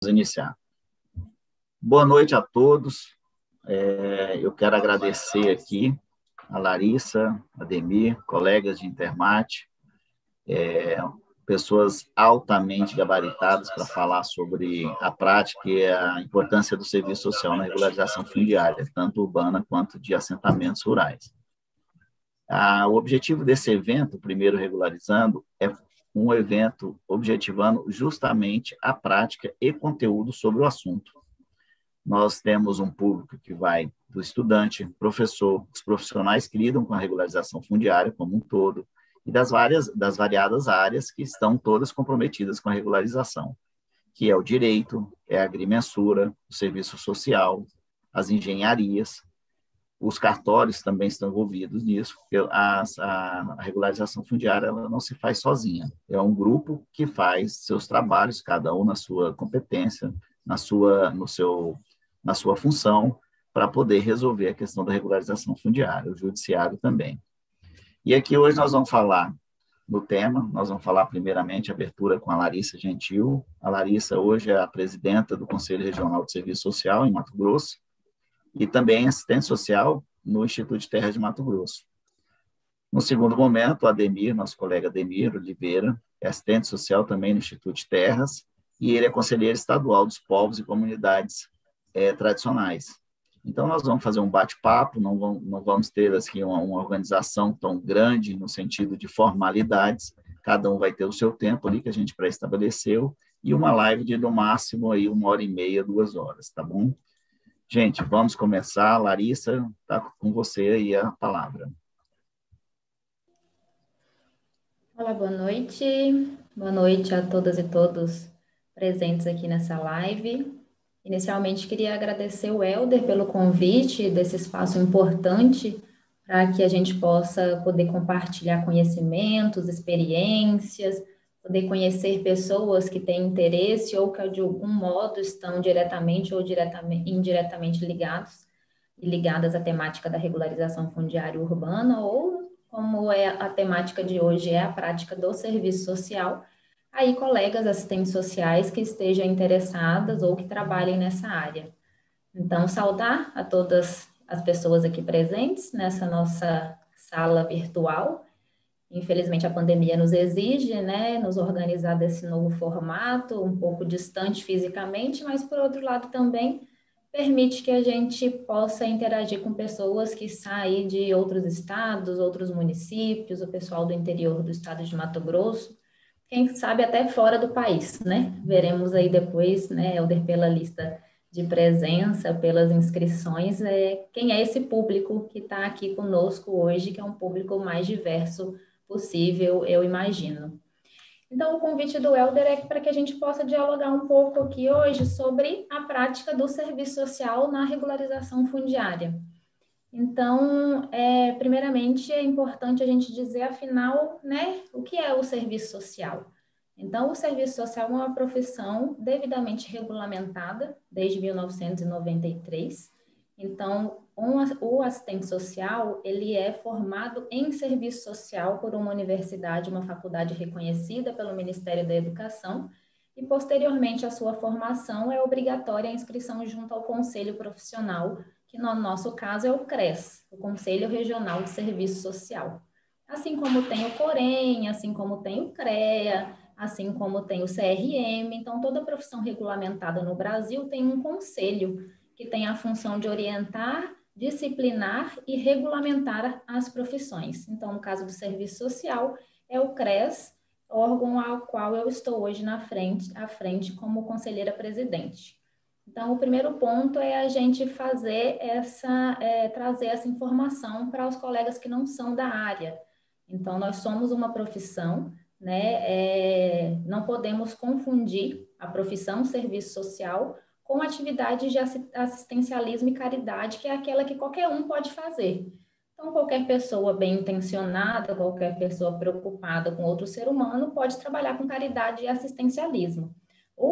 Iniciar. Boa noite a todos. Eu quero agradecer aqui a Larissa, a Ademir, colegas de Intermate, pessoas altamente gabaritadas para falar sobre a prática e a importância do serviço social na regularização fundiária, tanto urbana quanto de assentamentos rurais. O objetivo desse evento, primeiro regularizando, é um evento objetivando justamente a prática e conteúdo sobre o assunto. Nós temos um público que vai do estudante, professor, os profissionais que lidam com a regularização fundiária como um todo, e das variadas áreas que estão todas comprometidas com a regularização, que é o direito, é a agrimensura, o serviço social, as engenharias, os cartórios também estão envolvidos nisso, porque a regularização fundiária ela não se faz sozinha, é um grupo que faz seus trabalhos, cada um na sua competência, na sua função, para poder resolver a questão da regularização fundiária, o judiciário também. E aqui hoje nós vamos falar no tema, nós vamos falar primeiramente abertura com a Larissa Gentil. A Larissa hoje é a presidenta do Conselho Regional de Serviço Social em Mato Grosso, e também assistente social no Instituto de Terras de Mato Grosso. No segundo momento, o Ademir, nosso colega Ademir Oliveira, é assistente social também no Instituto de Terras, e ele é conselheiro estadual dos povos e comunidades tradicionais. Então, nós vamos fazer um bate-papo, não vamos ter assim, uma organização tão grande no sentido de formalidades, cada um vai ter o seu tempo ali que a gente pré-estabeleceu, e uma live de, no máximo, aí, 1h30, 2 horas, tá bom? Gente, vamos começar. Larissa, está com você aí a palavra. Olá, boa noite. Boa noite a todas e todos presentes aqui nessa live. Inicialmente, queria agradecer o Helder pelo convite desse espaço importante para que a gente possa poder compartilhar conhecimentos, experiências, poder conhecer pessoas que têm interesse ou que de algum modo estão diretamente ou indiretamente ligadas à temática da regularização fundiária urbana, ou como é a temática de hoje é a prática do serviço social, aí colegas assistentes sociais que estejam interessadas ou que trabalhem nessa área. Então, saudar a todas as pessoas aqui presentes nessa nossa sala virtual. Infelizmente, a pandemia nos exige, né, nos organizar desse novo formato, um pouco distante fisicamente, mas, por outro lado, também permite que a gente possa interagir com pessoas que saem de outros estados, outros municípios, o pessoal do interior do estado de Mato Grosso, quem sabe até fora do país, né? Veremos aí depois, né, Helder, pela lista de presença, pelas inscrições, quem é esse público que está aqui conosco hoje, que é um público mais diverso possível, eu imagino. Então, o convite do Helder é para que a gente possa dialogar um pouco aqui hoje sobre a prática do serviço social na regularização fundiária. Então, primeiramente, é importante a gente dizer, afinal, né, o que é o serviço social? Então, o serviço social é uma profissão devidamente regulamentada desde 1993. Então, o assistente social, ele é formado em serviço social por uma universidade, uma faculdade reconhecida pelo Ministério da Educação, e posteriormente à sua formação é obrigatória a inscrição junto ao conselho profissional, que no nosso caso é o CRES, o Conselho Regional de Serviço Social. Assim como tem o COREN, assim como tem o CREA, assim como tem o CRM, então toda profissão regulamentada no Brasil tem um conselho que tem a função de orientar, disciplinar e regulamentar as profissões. Então, no caso do serviço social, é o CRES, órgão ao qual eu estou hoje à frente como conselheira presidente. Então, o primeiro ponto é a gente fazer trazer essa informação para os colegas que não são da área. Então, nós somos uma profissão, né? Não podemos confundir a profissão serviço social com atividades de assistencialismo e caridade, que é aquela que qualquer um pode fazer. Então, qualquer pessoa bem intencionada, qualquer pessoa preocupada com outro ser humano pode trabalhar com caridade e assistencialismo.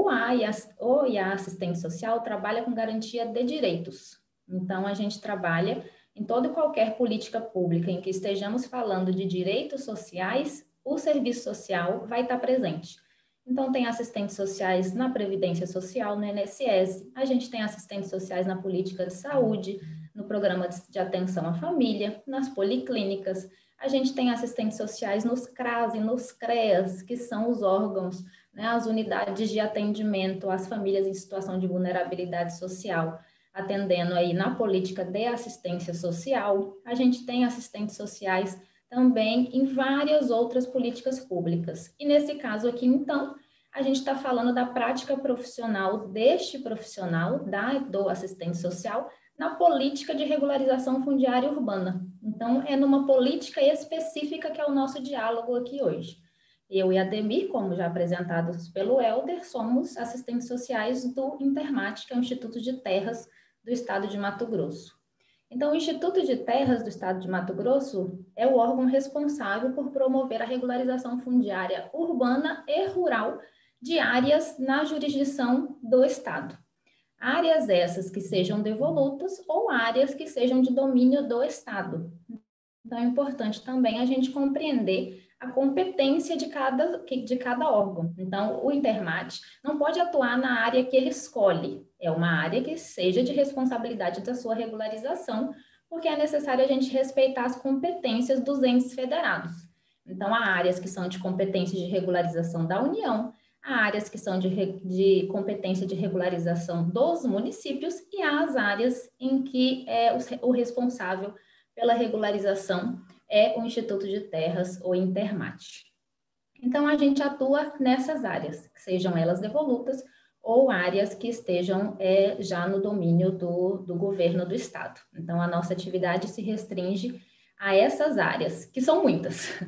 A assistente social trabalha com garantia de direitos. Então, a gente trabalha em toda e qualquer política pública em que estejamos falando de direitos sociais, o serviço social vai estar presente. Então, tem assistentes sociais na Previdência Social, no INSS, a gente tem assistentes sociais na política de saúde, no programa de atenção à família, nas policlínicas, a gente tem assistentes sociais nos CRAS e nos CREAS, que são os órgãos, né, as unidades de atendimento às famílias em situação de vulnerabilidade social, atendendo aí na política de assistência social. A gente tem assistentes sociais também em várias outras políticas públicas. E nesse caso aqui, então, a gente está falando da prática profissional deste profissional, do assistente social, na política de regularização fundiária urbana. Então, é numa política específica que é o nosso diálogo aqui hoje. Eu e a Ademir, como já apresentados pelo Helder, somos assistentes sociais do Intermat, que é o Instituto de Terras do Estado de Mato Grosso. Então, o Instituto de Terras do Estado de Mato Grosso é o órgão responsável por promover a regularização fundiária urbana e rural de áreas na jurisdição do Estado. Áreas essas que sejam devolutas ou áreas que sejam de domínio do Estado. Então, é importante também a gente compreender a competência de cada órgão. Então, o Intermat não pode atuar na área que ele escolhe, é uma área que seja de responsabilidade da sua regularização, porque é necessário a gente respeitar as competências dos entes federados. Então, há áreas que são de competência de regularização da União, há áreas que são de competência de regularização dos municípios e há as áreas em que o responsável pela regularização é o Instituto de Terras, ou Intermat. Então, a gente atua nessas áreas, sejam elas devolutas ou áreas que estejam já no domínio do governo do Estado. Então, a nossa atividade se restringe a essas áreas, que são muitas,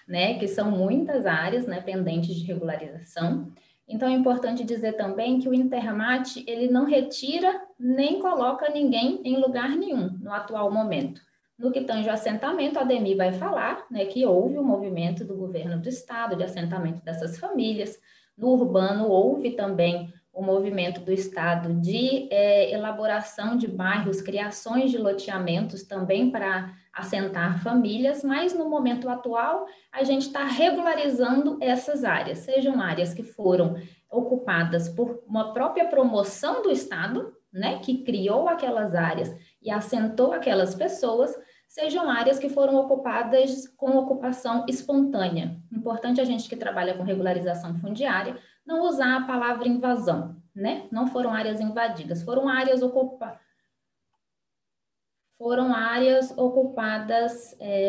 né? Que são muitas áreas, né, pendentes de regularização. Então, é importante dizer também que o Intermat, ele não retira nem coloca ninguém em lugar nenhum no atual momento. No que tange ao assentamento, a Ademir vai falar, né, que houve um movimento do governo do Estado de assentamento dessas famílias. No urbano, houve também o movimento do Estado de elaboração de bairros, criações de loteamentos também para assentar famílias, mas no momento atual, a gente está regularizando essas áreas, sejam áreas que foram ocupadas por uma própria promoção do Estado, né, que criou aquelas áreas e assentou aquelas pessoas, sejam áreas que foram ocupadas com ocupação espontânea. Importante a gente que trabalha com regularização fundiária não usar a palavra invasão, né? Não foram áreas invadidas, foram áreas ocupadas.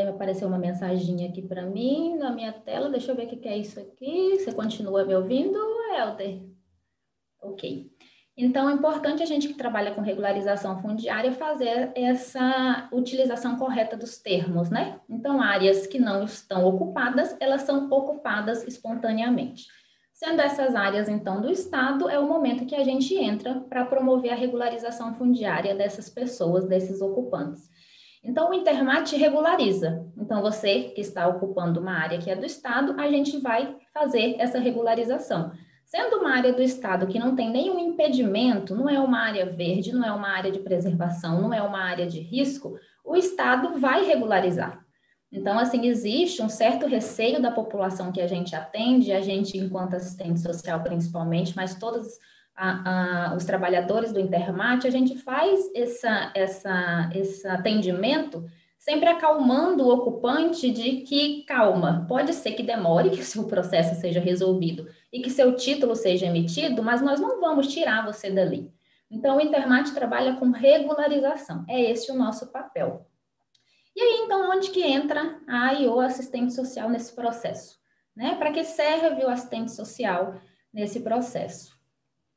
Apareceu uma mensaginha aqui para mim na minha tela, deixa eu ver o que é isso aqui. Você continua me ouvindo, Helder? Ok. Então, é importante a gente que trabalha com regularização fundiária fazer essa utilização correta dos termos, né? Então, áreas que não estão ocupadas, elas são ocupadas espontaneamente. Sendo essas áreas, então, do Estado, é o momento que a gente entra para promover a regularização fundiária dessas pessoas, desses ocupantes. Então, o Intermat regulariza. Então, você que está ocupando uma área que é do Estado, a gente vai fazer essa regularização. Sendo uma área do Estado que não tem nenhum impedimento, não é uma área verde, não é uma área de preservação, não é uma área de risco, o Estado vai regularizar. Então, assim, existe um certo receio da população que a gente atende, a gente, enquanto assistente social principalmente, mas todos os trabalhadores do Intermat, a gente faz esse atendimento sempre acalmando o ocupante de que, calma, pode ser que demore que o seu processo seja resolvido e que seu título seja emitido, mas nós não vamos tirar você dali. Então, o Intermat trabalha com regularização, é esse o nosso papel. E aí, então, onde que entra a AIO, assistente social, nesse processo? Né? Para que serve o assistente social nesse processo?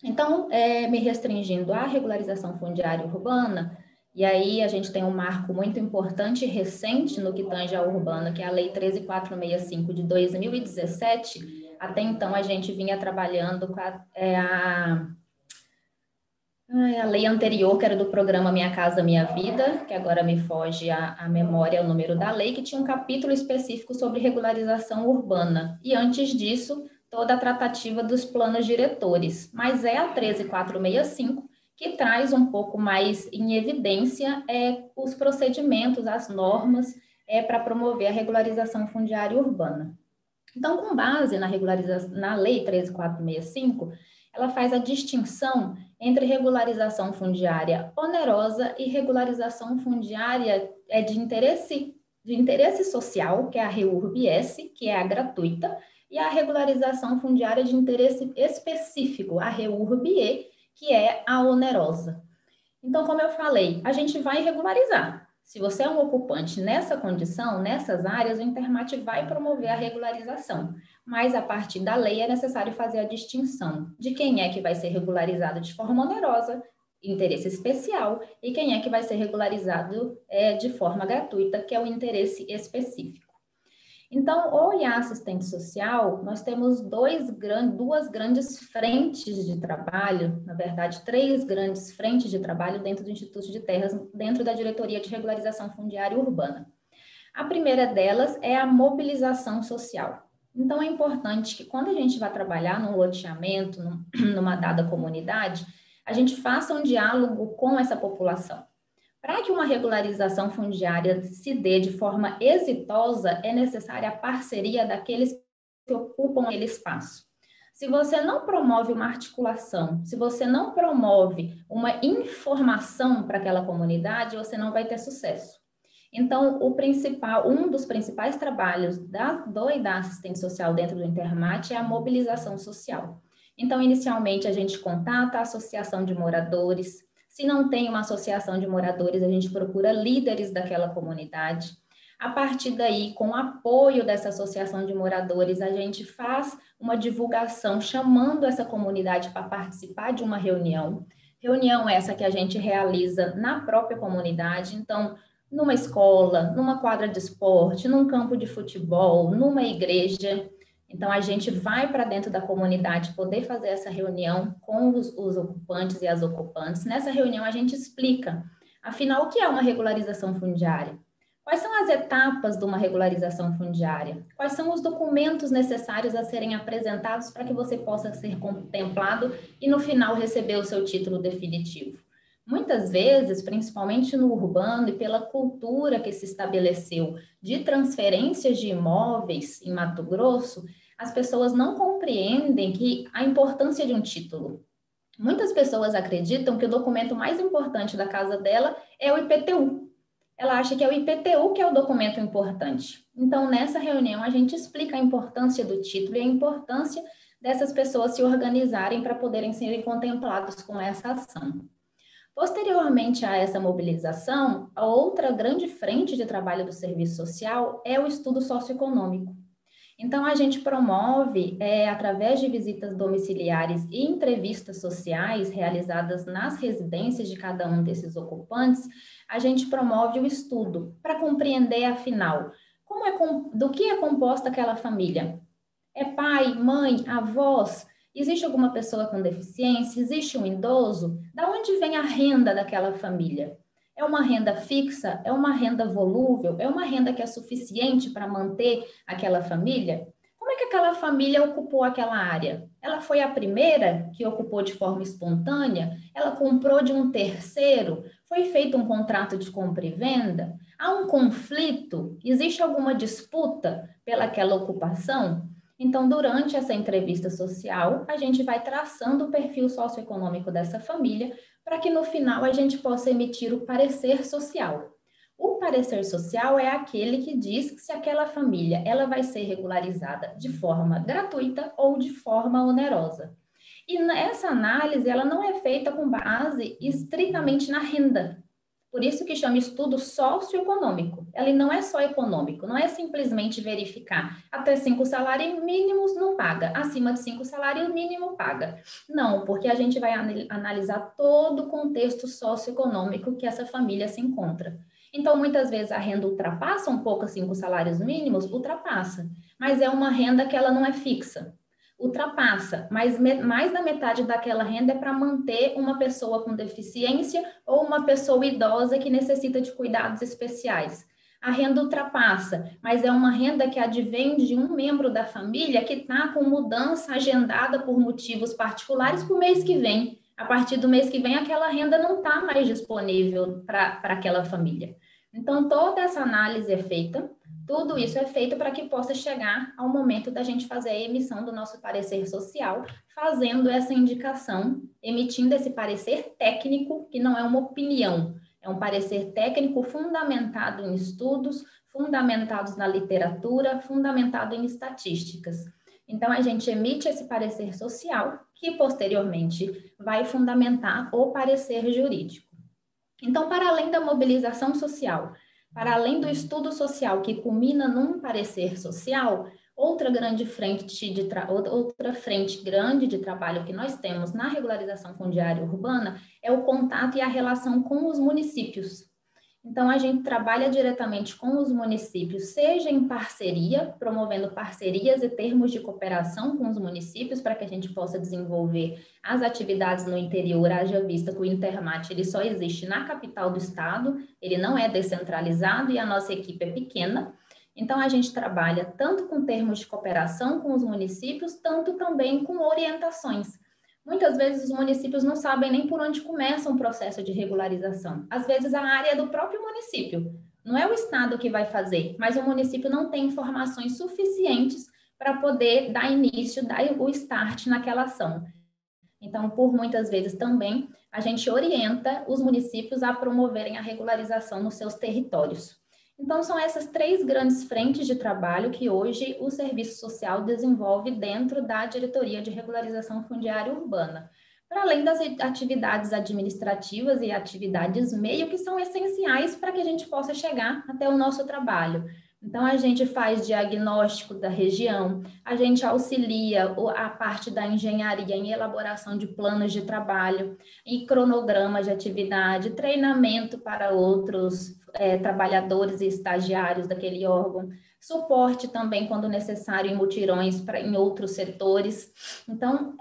Então, me restringindo à regularização fundiária urbana, e aí a gente tem um marco muito importante e recente no que tange à urbana, que é a Lei 13.465 de 2017. Até então, a gente vinha trabalhando com a lei anterior, que era do programa Minha Casa Minha Vida, que agora me foge a memória, o número da lei, que tinha um capítulo específico sobre regularização urbana. E antes disso, toda a tratativa dos planos diretores. Mas é a 13.465 que traz um pouco mais em evidência os procedimentos, as normas para promover a regularização fundiária urbana. Então, com base na na Lei 13.465, ela faz a distinção entre regularização fundiária onerosa e regularização fundiária de interesse social, que é a REURB-S, que é a gratuita, e a regularização fundiária de interesse específico, a REURB-E, que é a onerosa. Então, como eu falei, a gente vai regularizar. Se você é um ocupante nessa condição, nessas áreas, o Intermat vai promover a regularização. Mas, a partir da lei, é necessário fazer a distinção de quem é que vai ser regularizado de forma onerosa, interesse especial, e quem é que vai ser regularizado de forma gratuita, que é o interesse específico. Então, o IA assistente social, nós temos duas grandes frentes de trabalho, na verdade, 3 grandes frentes de trabalho dentro do Instituto de Terras, dentro da Diretoria de Regularização Fundiária Urbana. A primeira delas é a mobilização social. Então, é importante que quando a gente vai trabalhar num loteamento, numa dada comunidade, a gente faça um diálogo com essa população. Para que uma regularização fundiária se dê de forma exitosa, é necessária a parceria daqueles que ocupam aquele espaço. Se você não promove uma articulação, se você não promove uma informação para aquela comunidade, você não vai ter sucesso. Então, um dos principais trabalhos da assistente social dentro do Intermat é a mobilização social. Então, inicialmente, a gente contata a associação de moradores. Se não tem uma associação de moradores, a gente procura líderes daquela comunidade. A partir daí, com o apoio dessa associação de moradores, a gente faz uma divulgação chamando essa comunidade para participar de uma reunião. Reunião essa que a gente realiza na própria comunidade. Então, numa escola, numa quadra de esporte, num campo de futebol, numa igreja. Então, a gente vai para dentro da comunidade poder fazer essa reunião com os ocupantes e as ocupantes. Nessa reunião, a gente explica, afinal, o que é uma regularização fundiária? Quais são as etapas de uma regularização fundiária? Quais são os documentos necessários a serem apresentados para que você possa ser contemplado e, no final, receber o seu título definitivo? Muitas vezes, principalmente no urbano e pela cultura que se estabeleceu de transferências de imóveis em Mato Grosso, as pessoas não compreendem a importância de um título. Muitas pessoas acreditam que o documento mais importante da casa dela é o IPTU. Ela acha que é o IPTU que é o documento importante. Então, nessa reunião, a gente explica a importância do título e a importância dessas pessoas se organizarem para poderem serem contemplados com essa ação. Posteriormente a essa mobilização, a outra grande frente de trabalho do serviço social é o estudo socioeconômico. Então, a gente promove, através de visitas domiciliares e entrevistas sociais realizadas nas residências de cada um desses ocupantes, a gente promove o estudo para compreender, afinal, do que é composta aquela família. É pai, mãe, avós? Existe alguma pessoa com deficiência? Existe um idoso? Da onde vem a renda daquela família? É uma renda fixa? É uma renda volúvel? É uma renda que é suficiente para manter aquela família? Como é que aquela família ocupou aquela área? Ela foi a primeira que ocupou de forma espontânea? Ela comprou de um terceiro? Foi feito um contrato de compra e venda? Há um conflito? Existe alguma disputa pelaquela ocupação? Então, durante essa entrevista social, a gente vai traçando o perfil socioeconômico dessa família para que no final a gente possa emitir o parecer social. O parecer social é aquele que diz que se aquela família ela vai ser regularizada de forma gratuita ou de forma onerosa. E essa análise ela não é feita com base estritamente na renda. Por isso que chama estudo socioeconômico. Ele não é só econômico, não é simplesmente verificar até 5 salários mínimos não paga, acima de 5 salários mínimos paga. Não, porque a gente vai analisar todo o contexto socioeconômico que essa família se encontra. Então, muitas vezes a renda ultrapassa um pouco 5 salários mínimos, ultrapassa, mas é uma renda que ela não é fixa. Ultrapassa, mas mais da metade daquela renda é para manter uma pessoa com deficiência ou uma pessoa idosa que necessita de cuidados especiais. A renda ultrapassa, mas é uma renda que advém de um membro da família que está com mudança agendada por motivos particulares para o mês que vem. A partir do mês que vem, aquela renda não está mais disponível para aquela família. Então, toda essa análise é feita, tudo isso é feito para que possa chegar ao momento da gente fazer a emissão do nosso parecer social, fazendo essa indicação, emitindo esse parecer técnico, que não é uma opinião, é um parecer técnico fundamentado em estudos, fundamentados na literatura, fundamentado em estatísticas. Então, a gente emite esse parecer social, que posteriormente vai fundamentar o parecer jurídico. Então, para além da mobilização social, para além do estudo social que culmina num parecer social, outra frente grande de trabalho que nós temos na regularização fundiária urbana é o contato e a relação com os municípios. Então, a gente trabalha diretamente com os municípios, seja em parceria, promovendo parcerias e termos de cooperação com os municípios, para que a gente possa desenvolver as atividades no interior, haja vista que o Intermat ele só existe na capital do estado, ele não é descentralizado e a nossa equipe é pequena. Então, a gente trabalha tanto com termos de cooperação com os municípios, tanto também com orientações. Muitas vezes os municípios não sabem nem por onde começa um processo de regularização. Às vezes a área é do próprio município. Não é o estado que vai fazer, mas o município não tem informações suficientes para poder dar início, dar o start naquela ação. Então, por muitas vezes também, a gente orienta os municípios a promoverem a regularização nos seus territórios. Então, são essas três grandes frentes de trabalho que hoje o Serviço Social desenvolve dentro da Diretoria de Regularização Fundiária Urbana, para além das atividades administrativas e atividades meio que são essenciais para que a gente possa chegar até o nosso trabalho. Então, a gente faz diagnóstico da região, a gente auxilia a parte da engenharia em elaboração de planos de trabalho, em cronogramas de atividade, treinamento para outros trabalhadores e estagiários daquele órgão, suporte também, quando necessário, em mutirões em outros setores. Então,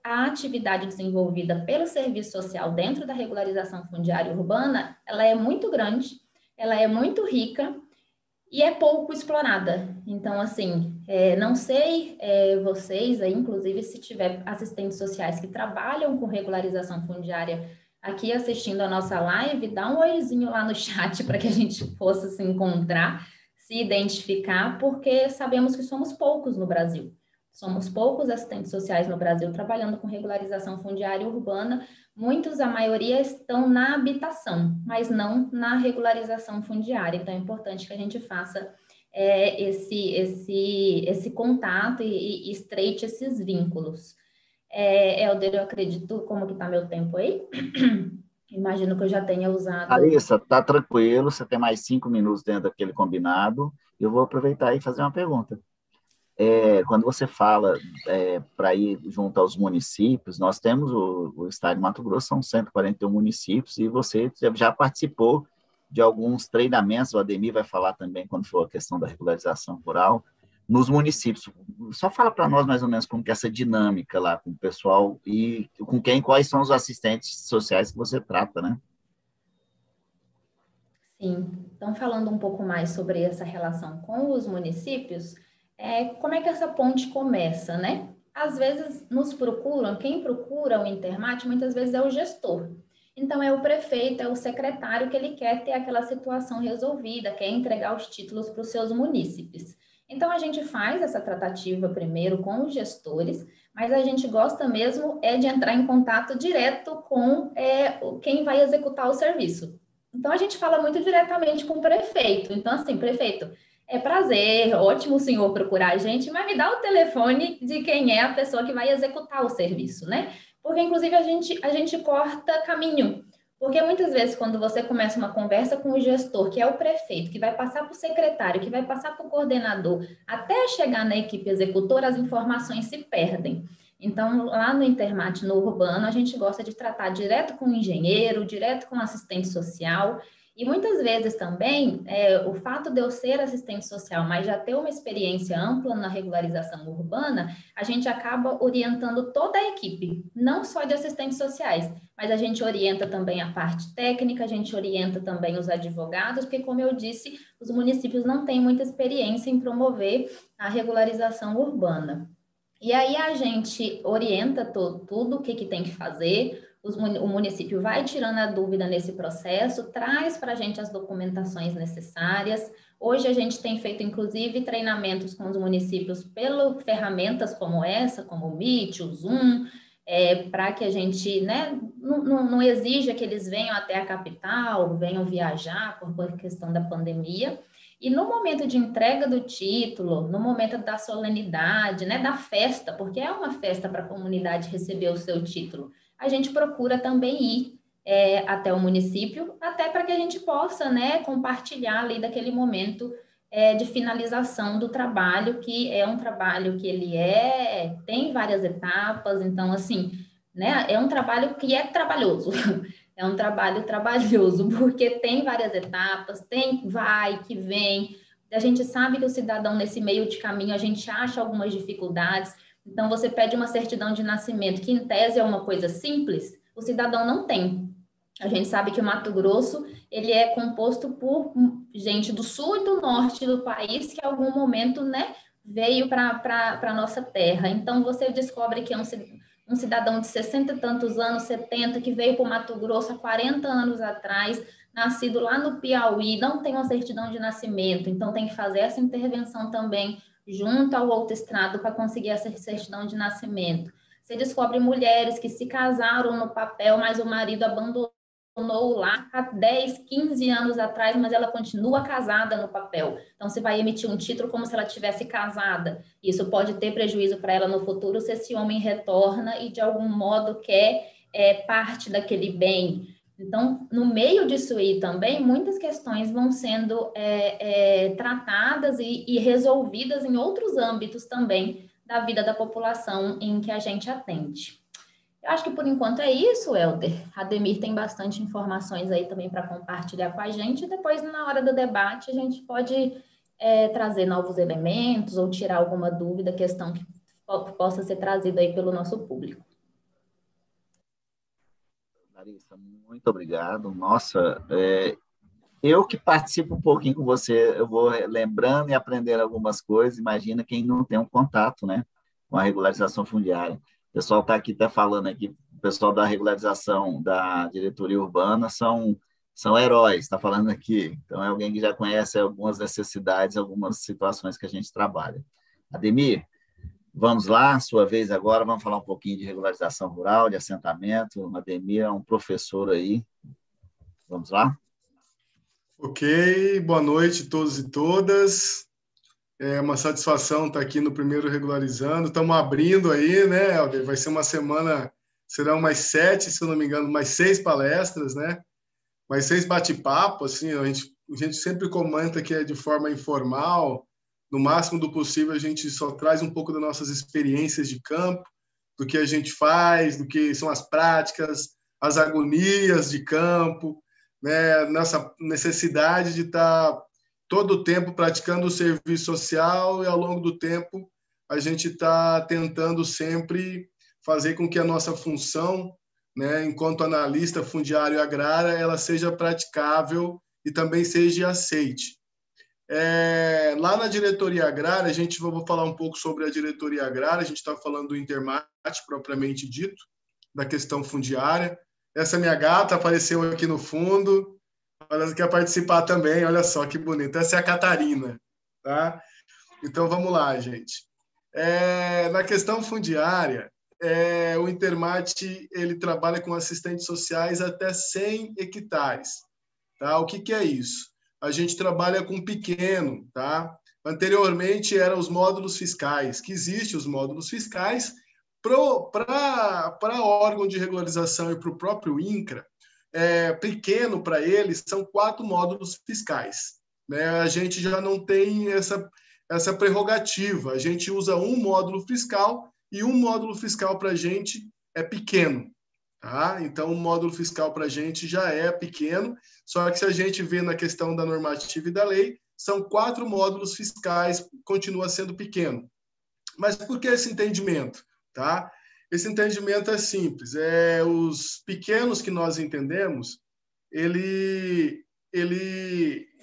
a atividade desenvolvida pelo Serviço Social dentro da regularização fundiária urbana, ela é muito grande, ela é muito rica, e é pouco explorada. Então, assim, não sei vocês aí, inclusive, se tiver assistentes sociais que trabalham com regularização fundiária aqui assistindo a nossa live, dá um oizinho lá no chat para que a gente possa se encontrar, se identificar, porque sabemos que somos poucos no Brasil. Somos poucos assistentes sociais no Brasil trabalhando com regularização fundiária urbana. Muitos, a maioria, estão na habitação, mas não na regularização fundiária. Então, é importante que a gente faça esse contato e estreite esses vínculos. Helder, eu acredito, como que está meu tempo aí? Imagino que eu já tenha usado... Larissa, tá tranquilo, você tem mais 5 minutos dentro daquele combinado. Eu vou aproveitar e fazer uma pergunta. Quando você fala para ir junto aos municípios, nós temos o estado de Mato Grosso, são 141 municípios, e você já participou de alguns treinamentos, o Ademir vai falar também quando for a questão da regularização rural, nos municípios. Só fala para nós mais ou menos como que é essa dinâmica lá com o pessoal e quais são os assistentes sociais que você trata, né? Sim, então falando um pouco mais sobre essa relação com os municípios, como é que essa ponte começa, né? Às vezes nos procuram, quem procura o Intermat muitas vezes é o gestor. Então é o prefeito, é o secretário que ele quer ter aquela situação resolvida, quer entregar os títulos para os seus munícipes. Então a gente faz essa tratativa primeiro com os gestores, mas a gente gosta mesmo de entrar em contato direto com quem vai executar o serviço. Então a gente fala muito diretamente com o prefeito. Então assim, prefeito, é prazer, ótimo o senhor procurar a gente, mas me dá o telefone de quem é a pessoa que vai executar o serviço, né? Porque, inclusive, a gente corta caminho. Porque muitas vezes, quando você começa uma conversa com o gestor, que é o prefeito, que vai passar para o secretário, que vai passar para o coordenador, até chegar na equipe executora, as informações se perdem. Então, lá no Intermat, no urbano, a gente gosta de tratar direto com o engenheiro, direto com o assistente social. E muitas vezes também, o fato de eu ser assistente social, mas já ter uma experiência ampla na regularização urbana, a gente acaba orientando toda a equipe, não só de assistentes sociais, mas a gente orienta também a parte técnica, a gente orienta também os advogados, porque, como eu disse, os municípios não têm muita experiência em promover a regularização urbana. E aí a gente orienta tudo o que tem que fazer, o município vai tirando a dúvida nesse processo, traz para a gente as documentações necessárias. Hoje a gente tem feito, inclusive, treinamentos com os municípios pelo ferramentas como essa, como o Meet, o Zoom, para que a gente, né, não exija que eles venham até a capital, venham viajar por questão da pandemia. E no momento de entrega do título, no momento da solenidade, né, da festa, porque é uma festa para a comunidade receber o seu título, a gente procura também ir até o município, até para que a gente possa, né, compartilhar ali daquele momento de finalização do trabalho, que é um trabalho que ele tem várias etapas, então, assim, né, é um trabalho que é trabalhoso. É um trabalho trabalhoso, porque tem várias etapas, tem vai, que vem. A gente sabe que o cidadão, nesse meio de caminho, a gente acha algumas dificuldades. Então, você pede uma certidão de nascimento, que em tese é uma coisa simples, o cidadão não tem. A gente sabe que o Mato Grosso, ele é composto por gente do sul e do norte do país, que em algum momento, né, veio para a nossa terra. Então, você descobre que é um cidadão de 60 e tantos anos, 70, que veio para o Mato Grosso há 40 anos atrás, nascido lá no Piauí, não tem uma certidão de nascimento, então tem que fazer essa intervenção também junto ao outro estado para conseguir essa certidão de nascimento. Você descobre mulheres que se casaram no papel, mas o marido abandonou lá há 10, 15 anos atrás, mas ela continua casada no papel. Então, você vai emitir um título como se ela tivesse casada. Isso pode ter prejuízo para ela no futuro se esse homem retorna e, de algum modo, quer parte daquele bem. Então, no meio disso aí também, muitas questões vão sendo tratadas e resolvidas em outros âmbitos também da vida da população em que a gente atende. Eu acho que por enquanto é isso, Helder. Ademir tem bastante informações aí também para compartilhar com a gente. E depois, na hora do debate, a gente pode trazer novos elementos ou tirar alguma dúvida, questão que possa ser trazida aí pelo nosso público. Larissa, muito obrigado. Nossa, eu que participo um pouquinho com você, eu vou lembrando e aprendendo algumas coisas. Imagina quem não tem um contato, né, com a regularização fundiária. O pessoal está aqui até falando aqui, o pessoal da regularização da diretoria urbana são heróis, está falando aqui. Então, é alguém que já conhece algumas necessidades, algumas situações que a gente trabalha. Ademir, vamos lá, sua vez agora, vamos falar um pouquinho de regularização rural, de assentamento. O Ademir é um professor aí. Vamos lá? Ok, boa noite a todos e todas. É uma satisfação estar aqui no primeiro Regularizando. Estamos abrindo aí, né, Helder? Vai ser uma semana, serão mais 7, se eu não me engano, mais 6 palestras, né? Mais 6 bate-papo, assim, a gente sempre comenta que é de forma informal, no máximo do possível a gente só traz um pouco das nossas experiências de campo, do que a gente faz, do que são as práticas, as agonias de campo, né? Nessa necessidade de estar todo o tempo praticando o serviço social e, ao longo do tempo, a gente está tentando sempre fazer com que a nossa função, né, enquanto analista fundiário e agrária, ela seja praticável e também seja aceite. Lá na diretoria agrária, vou falar um pouco sobre a diretoria agrária, a gente está falando do Intermate, propriamente dito, da questão fundiária. Essa minha gata apareceu aqui no fundo, ela quer participar também, olha só que bonito. Essa é a Catarina, tá? Então, vamos lá, gente. Na questão fundiária, o Intermate ele trabalha com assistentes sociais até 100 hectares. Tá? O que é isso? A gente trabalha com pequeno. Tá? Anteriormente, eram os módulos fiscais, que existem os módulos fiscais para órgão de regularização e para o próprio INCRA. Pequeno para eles são 4 módulos fiscais. Né? A gente já não tem essa prerrogativa. A gente usa um módulo fiscal e um módulo fiscal para a gente é pequeno. Tá? Então, o módulo fiscal para a gente já é pequeno, só que se a gente vê na questão da normativa e da lei, são 4 módulos fiscais, continua sendo pequeno. Mas por que esse entendimento? Tá? Esse entendimento é simples. Os pequenos que nós entendemos,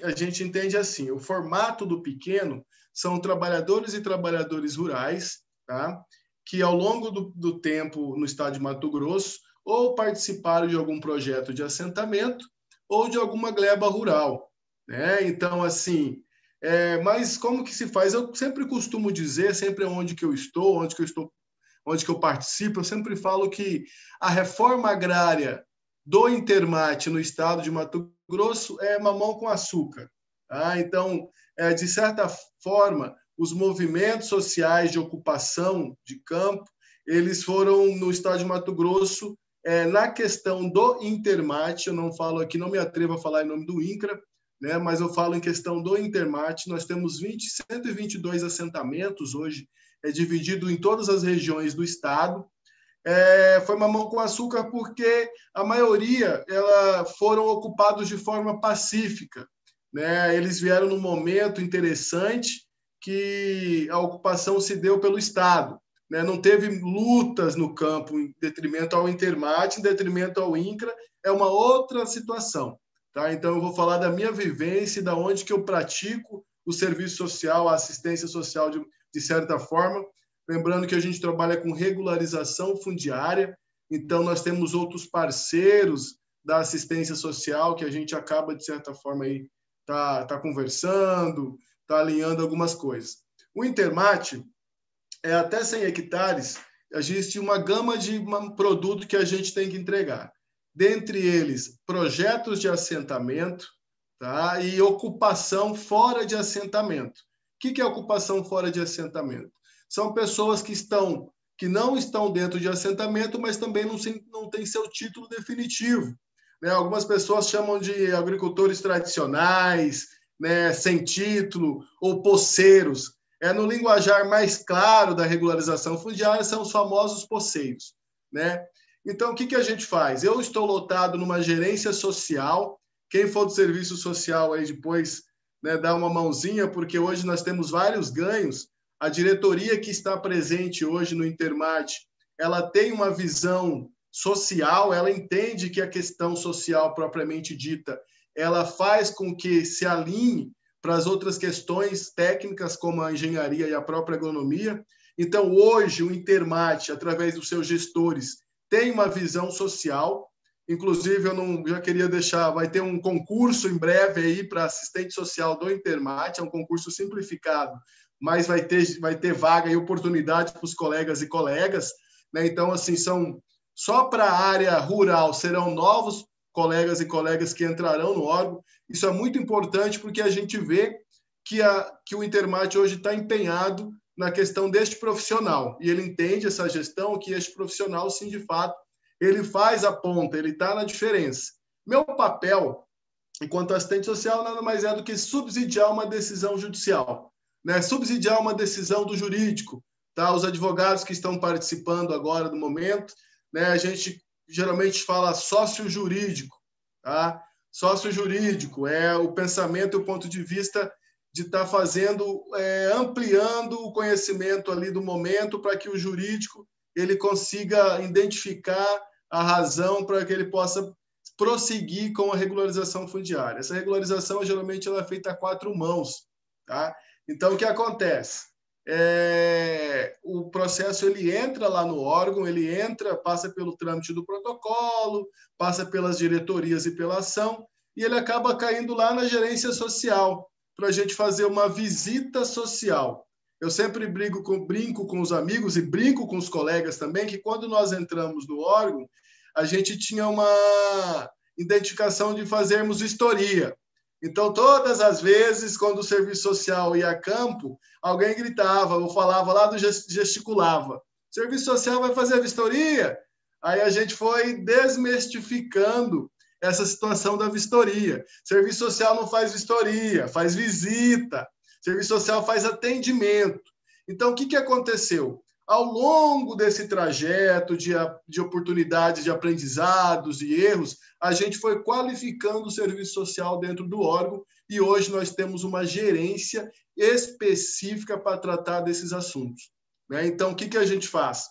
a gente entende assim, o formato do pequeno são trabalhadores e trabalhadoras rurais, tá? Que ao longo do tempo no estado de Mato Grosso ou participaram de algum projeto de assentamento ou de alguma gleba rural, né? Então, assim, mas como que se faz? Eu sempre costumo dizer, sempre onde que eu estou, onde que eu participo, eu sempre falo que a reforma agrária do Intermate no estado de Mato Grosso é mamão com açúcar. Tá? Então, de certa forma, os movimentos sociais de ocupação de campo, eles foram no estado de Mato Grosso, na questão do Intermate, eu não falo aqui, não me atrevo a falar em nome do INCRA, né, mas eu falo em questão do Intermate, nós temos 122 assentamentos hoje, dividido em todas as regiões do estado. Foi mamão com açúcar porque a maioria foram ocupados de forma pacífica, né? Eles vieram num momento interessante que a ocupação se deu pelo Estado, né? Não teve lutas no campo em detrimento ao Intermate, em detrimento ao INCRA, é uma outra situação. Tá? Então, eu vou falar da minha vivência, da onde que eu pratico o serviço social, a assistência social de certa forma. Lembrando que a gente trabalha com regularização fundiária, então nós temos outros parceiros da assistência social que a gente acaba, de certa forma, aí tá conversando, tá alinhando algumas coisas. O Intermate, até 100 hectares, existe uma gama de produto que a gente tem que entregar. Dentre eles, projetos de assentamento, tá? E ocupação fora de assentamento. O que é ocupação fora de assentamento? São pessoas que não estão dentro de assentamento, mas também não têm seu título definitivo. Né? Algumas pessoas chamam de agricultores tradicionais, né, sem título, ou poceiros. No linguajar mais claro da regularização fundiária, são os famosos poceiros. Né? Então, o que a gente faz? Eu estou lotado numa gerência social. Quem for do serviço social aí depois, né, dá uma mãozinha, porque hoje nós temos vários ganhos. A diretoria que está presente hoje no Intermate, ela tem uma visão social, ela entende que a questão social propriamente dita, ela faz com que se alinhe para as outras questões técnicas, como a engenharia e a própria agronomia. Então, hoje, o Intermate, através dos seus gestores, tem uma visão social. Inclusive, já queria deixar, vai ter um concurso em breve aí para assistente social do Intermate, é um concurso simplificado, mas vai ter vaga e oportunidade para os colegas e colegas. Né? Então, assim, só para a área rural serão novos colegas e colegas que entrarão no órgão. Isso é muito importante porque a gente vê que o Intermate hoje está empenhado na questão deste profissional. E ele entende essa gestão, que este profissional, sim, de fato, ele faz a ponta, ele está na diferença. Meu papel, enquanto assistente social, nada mais é do que subsidiar uma decisão judicial. Né? Subsidiar uma decisão do jurídico. Tá? Os advogados que estão participando agora do momento, né? A gente geralmente fala sócio jurídico. Tá? Sócio jurídico é o pensamento e o ponto de vista de estar fazendo, ampliando o conhecimento ali do momento para que o jurídico ele consiga identificar a razão para que ele possa prosseguir com a regularização fundiária. Essa regularização, geralmente, ela é feita a 4 mãos. Tá? Então, o que acontece? O processo ele entra lá no órgão, passa pelo trâmite do protocolo, passa pelas diretorias e pela ação, e ele acaba caindo lá na gerência social, para a gente fazer uma visita social. Eu sempre brinco com os amigos e brinco com os colegas também, que quando nós entramos no órgão, a gente tinha uma identificação de fazermos vistoria. Então, todas as vezes, quando o serviço social ia a campo, alguém gritava ou falava lá gesticulava. O serviço social vai fazer a vistoria? Aí a gente foi desmistificando essa situação da vistoria. Serviço social não faz vistoria, faz visita. Serviço social faz atendimento. Então, o que aconteceu? Ao longo desse trajeto de oportunidades de aprendizados e erros, a gente foi qualificando o serviço social dentro do órgão e hoje nós temos uma gerência específica para tratar desses assuntos. Né? Então, o que a gente faz?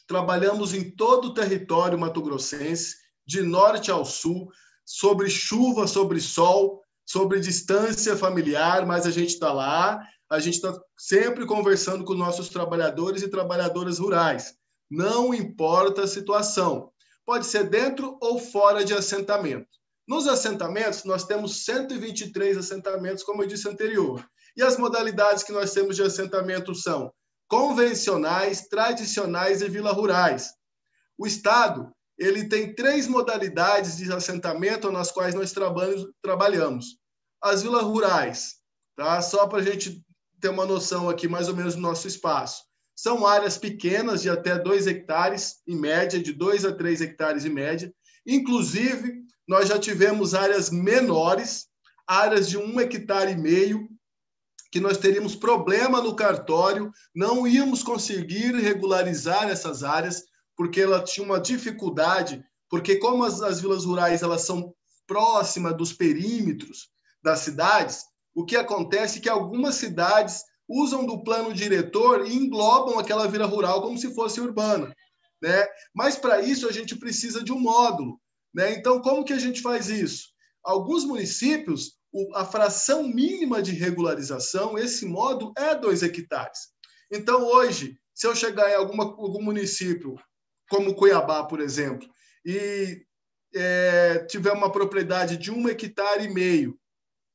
Trabalhamos em todo o território mato-grossense, de norte ao sul, sobre chuva, sobre sol, sobre distância familiar, mas a gente está lá, a gente está sempre conversando com nossos trabalhadores e trabalhadoras rurais. Não importa a situação. pode ser dentro ou fora de assentamento. Nos assentamentos, nós temos 123 assentamentos, como eu disse anterior. E as modalidades que nós temos de assentamento são convencionais, tradicionais e vila rurais. O Estado, ele tem 3 modalidades de assentamento nas quais nós trabalhamos. As vilas rurais, tá? Só para a gente ter uma noção aqui, mais ou menos, do nosso espaço. São áreas pequenas, de até 2 hectares, em média, de 2 a 3 hectares em média. Inclusive, nós já tivemos áreas menores, áreas de 1,5 hectare, que nós teríamos problema no cartório, não íamos conseguir regularizar essas áreas, porque ela tinha uma dificuldade, porque como as vilas rurais elas são próximas dos perímetros das cidades, o que acontece é que algumas cidades usam do plano diretor e englobam aquela vila rural como se fosse urbana, né? Mas para isso a gente precisa de um módulo, né? Então, como que a gente faz isso? Alguns municípios, a fração mínima de regularização, esse módulo é 2 hectares. Então, hoje, se eu chegar em algum município, como Cuiabá, por exemplo, e tiver uma propriedade de 1,5 hectare,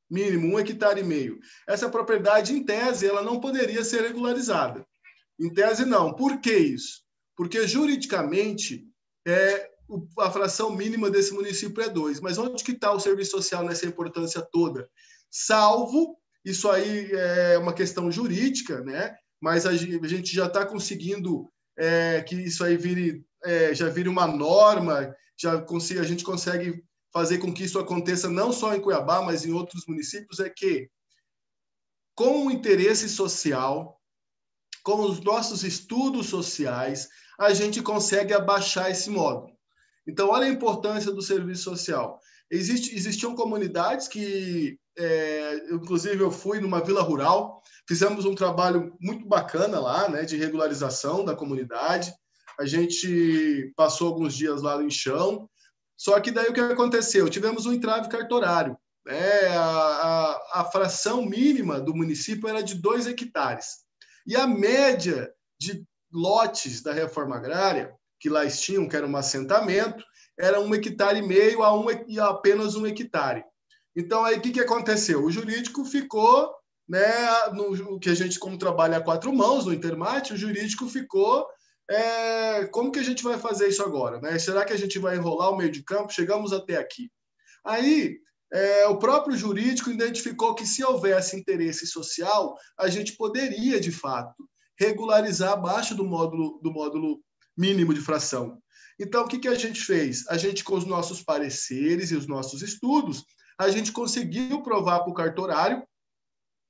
mínimo 1,5 hectare, essa propriedade, em tese, ela não poderia ser regularizada. Em tese, não. Por que isso? Porque, juridicamente, a fração mínima desse município é 2. Mas onde que está o serviço social nessa importância toda? Salvo, isso aí é uma questão jurídica, né? Mas a gente já está conseguindo que isso aí já vire uma norma, a gente consegue fazer com que isso aconteça não só em Cuiabá, mas em outros municípios, é que, com o interesse social, com os nossos estudos sociais, a gente consegue abaixar esse módulo. Então, olha a importância do serviço social. Existiam comunidades que, inclusive, eu fui numa vila rural, fizemos um trabalho muito bacana lá, né, de regularização da comunidade. A gente passou alguns dias lá no chão. Só que daí o que aconteceu? Tivemos um entrave cartorário. A fração mínima do município era de 2 hectares. E a média de lotes da reforma agrária, que lá tinham, que era um assentamento, era 1,5 hectare a apenas 1 hectare. Então, aí o que aconteceu? O jurídico ficou, né, no que a gente, como trabalha a 4 mãos, no Intermate, o jurídico ficou, como que a gente vai fazer isso agora? Né? Será que a gente vai enrolar o meio de campo? Chegamos até aqui. Aí, o próprio jurídico identificou que, se houvesse interesse social, a gente poderia, de fato, regularizar abaixo do módulo mínimo de fração. Então, o que a gente fez? A gente, com os nossos pareceres e os nossos estudos, a gente conseguiu provar para o cartorário,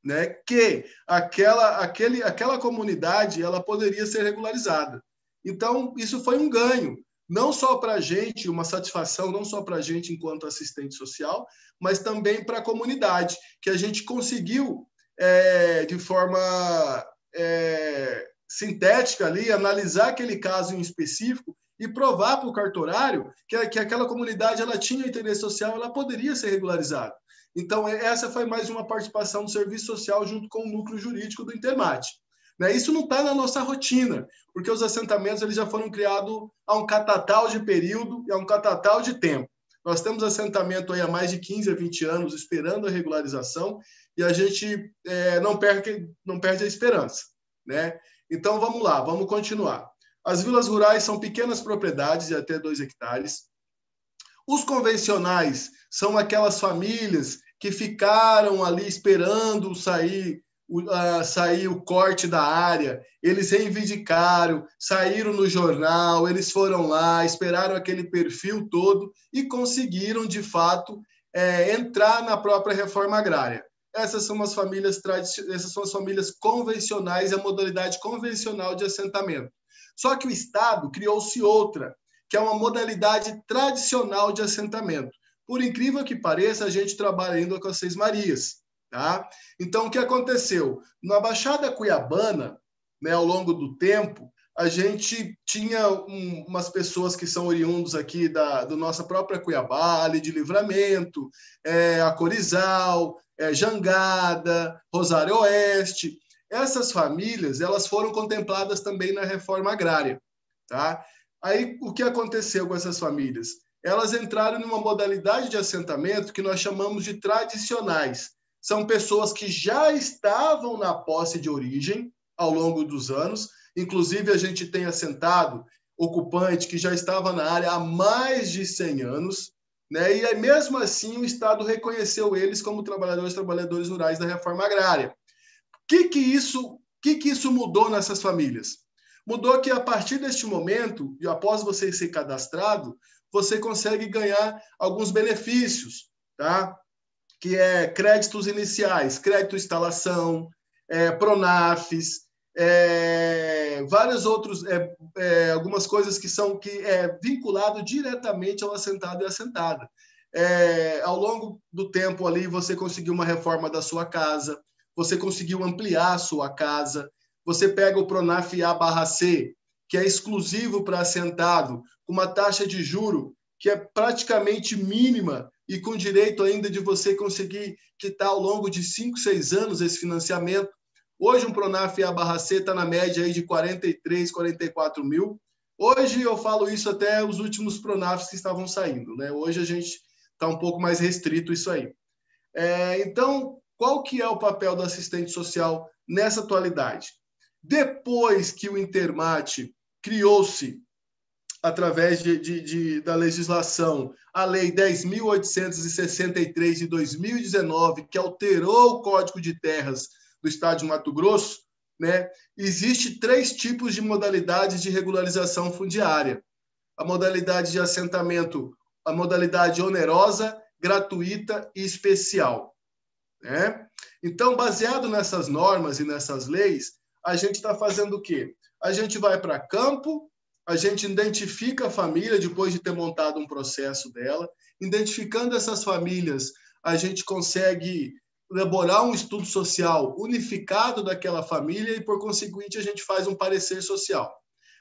né, que aquela comunidade ela poderia ser regularizada. Então, isso foi um ganho, não só para a gente, uma satisfação, não só para a gente enquanto assistente social, mas também para a comunidade, que a gente conseguiu, de forma sintética ali, analisar aquele caso em específico e provar para o cartorário que aquela comunidade ela tinha interesse social, ela poderia ser regularizada. Então, essa foi mais uma participação do serviço social junto com o núcleo jurídico do Intermate. Isso não está na nossa rotina, porque os assentamentos eles já foram criados a um catatal de período e a um catatal de tempo. Nós temos assentamento aí há mais de 15 a 20 anos esperando a regularização e a gente não perde a esperança, né? Então, vamos lá, vamos continuar. As vilas rurais são pequenas propriedades de até 2 hectares. Os convencionais são aquelas famílias que ficaram ali esperando sair o corte da área, eles reivindicaram, saíram no jornal, eles foram lá, esperaram aquele perfil todo e conseguiram, de fato, entrar na própria reforma agrária. Essas são as famílias convencionais, a modalidade convencional de assentamento. Só que o Estado criou-se outra, que é uma modalidade tradicional de assentamento. Por incrível que pareça, a gente trabalha ainda com as Seis Marias. Tá? Então, o que aconteceu? Na Baixada Cuiabana, né, ao longo do tempo, a gente tinha umas pessoas que são oriundos aqui da nossa própria Cuiabá, ali de Livramento, Acorizal, Jangada, Rosário Oeste. Essas famílias elas foram contempladas também na reforma agrária. Tá? Aí, o que aconteceu com essas famílias? Elas entraram numa modalidade de assentamento que nós chamamos de tradicionais. São pessoas que já estavam na posse de origem ao longo dos anos. Inclusive, a gente tem assentado ocupante que já estava na área há mais de 100 anos, né? E aí, mesmo assim, o Estado reconheceu eles como trabalhadores rurais da reforma agrária. O que isso mudou nessas famílias? Mudou que, a partir deste momento, e após você ser cadastrado, você consegue ganhar alguns benefícios, tá? Que é créditos iniciais, crédito instalação, Pronafs, vários outros, algumas coisas que são vinculado diretamente ao assentado e assentada. Ao longo do tempo ali, você conseguiu uma reforma da sua casa, você conseguiu ampliar a sua casa, você pega o Pronaf A/C, que é exclusivo para assentado, com uma taxa de juro que é praticamente mínima e com direito ainda de você conseguir quitar ao longo de 5, 6 anos esse financiamento. Hoje um Pronaf A/C está na média aí de 43, 44 mil. Hoje eu falo isso até os últimos Pronafs que estavam saindo, né? Hoje a gente está um pouco mais restrito isso aí. Então, qual que é o papel do assistente social nessa atualidade? Depois que o Intermate criou-se, através da legislação, a Lei 10.863 de 2019, que alterou o Código de Terras do Estado de Mato Grosso, né? Existe 3 tipos de modalidades de regularização fundiária. A modalidade de assentamento, a modalidade onerosa, gratuita e especial, né? Então, baseado nessas normas e nessas leis, a gente está fazendo o quê? A gente vai para campo, a gente identifica a família depois de ter montado um processo dela. Identificando essas famílias, a gente consegue elaborar um estudo social unificado daquela família e, por conseguinte, a gente faz um parecer social.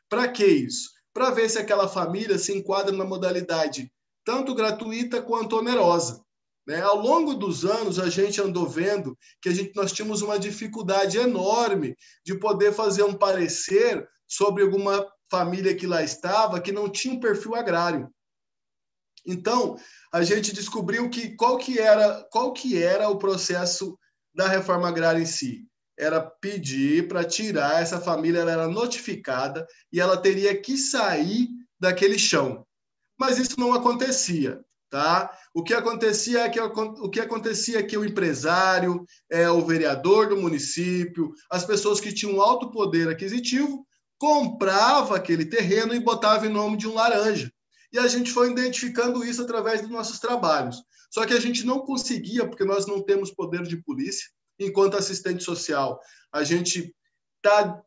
Para que isso? Para ver se aquela família se enquadra na modalidade tanto gratuita quanto onerosa. Né? Ao longo dos anos, a gente andou vendo que nós tínhamos uma dificuldade enorme de poder fazer um parecer sobre alguma família que lá estava que não tinha um perfil agrário. Então, a gente descobriu qual que era o processo da reforma agrária em si. Era pedir para tirar essa família, ela era notificada e ela teria que sair daquele chão. Mas isso não acontecia. Tá? O que acontecia é que o empresário, o vereador do município, as pessoas que tinham alto poder aquisitivo, comprava aquele terreno e botava em nome de um laranja. E a gente foi identificando isso através dos nossos trabalhos. Só que a gente não conseguia, porque nós não temos poder de polícia, enquanto assistente social. A gente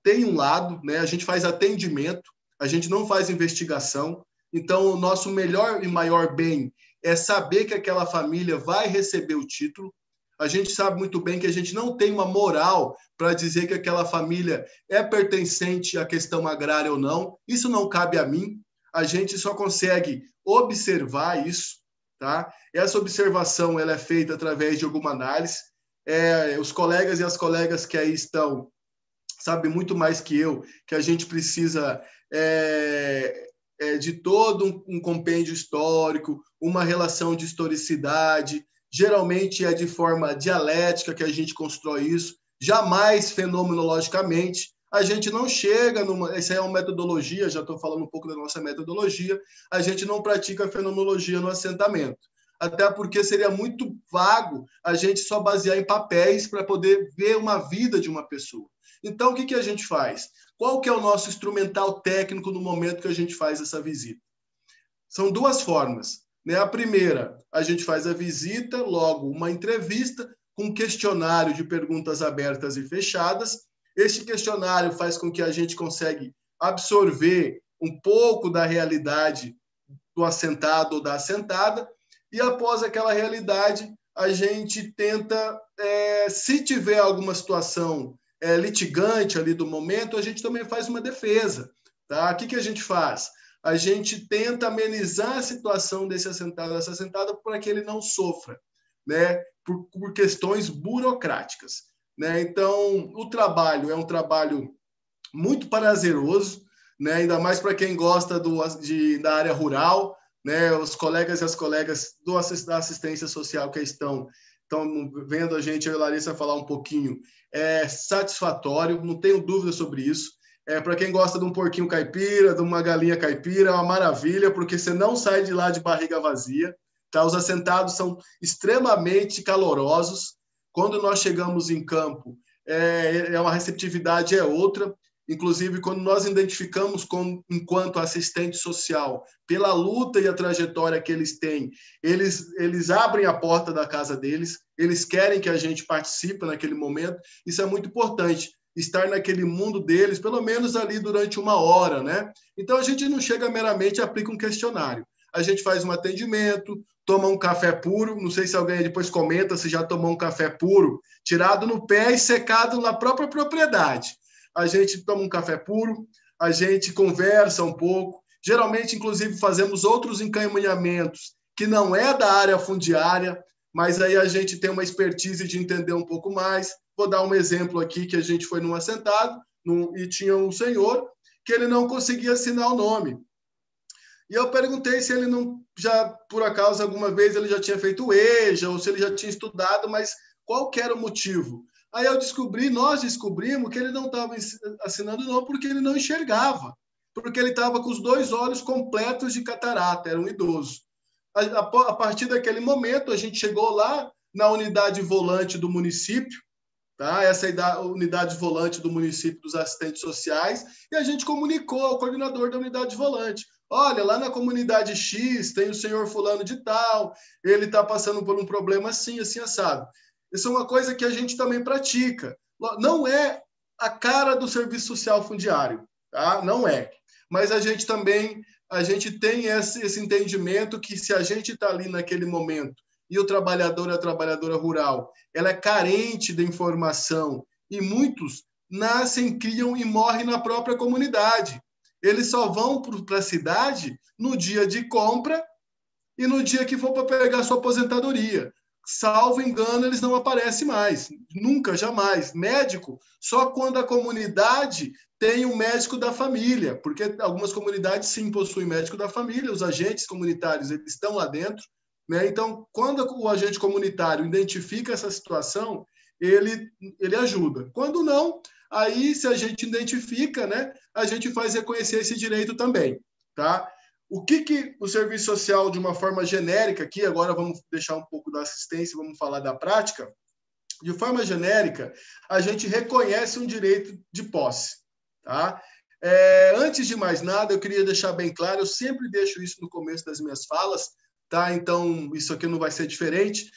tem um lado, né? A gente faz atendimento, a gente não faz investigação. Então, o nosso melhor e maior bem é saber que aquela família vai receber o título. A gente sabe muito bem que a gente não tem uma moral para dizer que aquela família é pertencente à questão agrária ou não. Isso não cabe a mim. A gente só consegue observar isso, tá? Essa observação ela é feita através de alguma análise. Os colegas e as colegas que aí estão sabem muito mais que eu que a gente precisa de todo um compêndio histórico, uma relação de historicidade. Geralmente é de forma dialética que a gente constrói isso, jamais fenomenologicamente. A gente não chega numa... Essa é uma metodologia, já estou falando um pouco da nossa metodologia, a gente não pratica fenomenologia no assentamento. Até porque seria muito vago a gente só basear em papéis para poder ver uma vida de uma pessoa. Então, o que a gente faz? Qual que é o nosso instrumental técnico no momento que a gente faz essa visita? São 2 formas. Né? A primeira, a gente faz a visita, logo uma entrevista com um questionário de perguntas abertas e fechadas. Este questionário faz com que a gente consiga absorver um pouco da realidade do assentado ou da assentada, e após aquela realidade, a gente tenta, se tiver alguma situação litigante ali do momento, a gente também faz uma defesa. Tá? O que a gente faz? A gente tenta amenizar a situação desse assentado, dessa assentada, para que ele não sofra, né? por questões burocráticas. Né? Então, o trabalho é um trabalho muito prazeroso, né? Ainda mais para quem gosta da área rural, né? Os colegas e as colegas da assistência social que estão vendo a gente, eu e a Larissa, falar um pouquinho. É satisfatório, não tenho dúvida sobre isso. Para quem gosta de um porquinho caipira, de uma galinha caipira, é uma maravilha, porque você não sai de lá de barriga vazia. Tá? Os assentados são extremamente calorosos. Quando nós chegamos em campo, uma receptividade é outra. Inclusive, quando nós identificamos enquanto assistente social, pela luta e a trajetória que eles têm, eles abrem a porta da casa deles, eles querem que a gente participe naquele momento. Isso é muito importante, estar naquele mundo deles, pelo menos ali durante 1 hora, né? Então, a gente não chega meramente e aplica um questionário. A gente faz um atendimento, toma um café puro, não sei se alguém depois comenta se já tomou um café puro, tirado no pé e secado na própria propriedade. A gente toma um café puro, a gente conversa um pouco. Geralmente, inclusive, fazemos outros encaminhamentos que não é da área fundiária, mas aí a gente tem uma expertise de entender um pouco mais. Vou dar um exemplo aqui, que a gente foi num assentado e tinha um senhor que ele não conseguia assinar o nome. E eu perguntei se ele não, já por acaso, alguma vez ele já tinha feito o EJA, ou se ele já tinha estudado, mas qual que era o motivo? Aí nós descobrimos que ele não estava assinando não porque ele não enxergava, porque ele estava com os 2 olhos completos de catarata, era um idoso. A partir daquele momento, a gente chegou lá na unidade volante do município, tá? Essa é a unidade volante do município dos assistentes sociais, e a gente comunicou ao coordenador da unidade volante. Olha, lá na comunidade X tem o senhor fulano de tal, ele está passando por um problema assim, assim, assado. Isso é uma coisa que a gente também pratica. Não é a cara do serviço social fundiário, tá? Não é. Mas a gente tem esse entendimento que se a gente está ali naquele momento e o trabalhador, a trabalhadora rural, ela é carente de informação e muitos nascem, criam e morrem na própria comunidade. Eles só vão para a cidade no dia de compra e no dia que for para pegar sua aposentadoria. Salvo engano, eles não aparecem mais. Nunca, jamais. Médico, só quando a comunidade tem um médico da família, porque algumas comunidades sim possuem médico da família, os agentes comunitários eles estão lá dentro, né? Então, quando o agente comunitário identifica essa situação, ele ajuda. Quando não, aí se a gente identifica, né, a gente faz reconhecer esse direito também, tá? O que o serviço social, de uma forma genérica, aqui agora vamos deixar um pouco da assistência, vamos falar da prática, de forma genérica, a gente reconhece um direito de posse. Tá? Antes de mais nada, eu queria deixar bem claro, eu sempre deixo isso no começo das minhas falas, tá? Então isso aqui não vai ser diferente,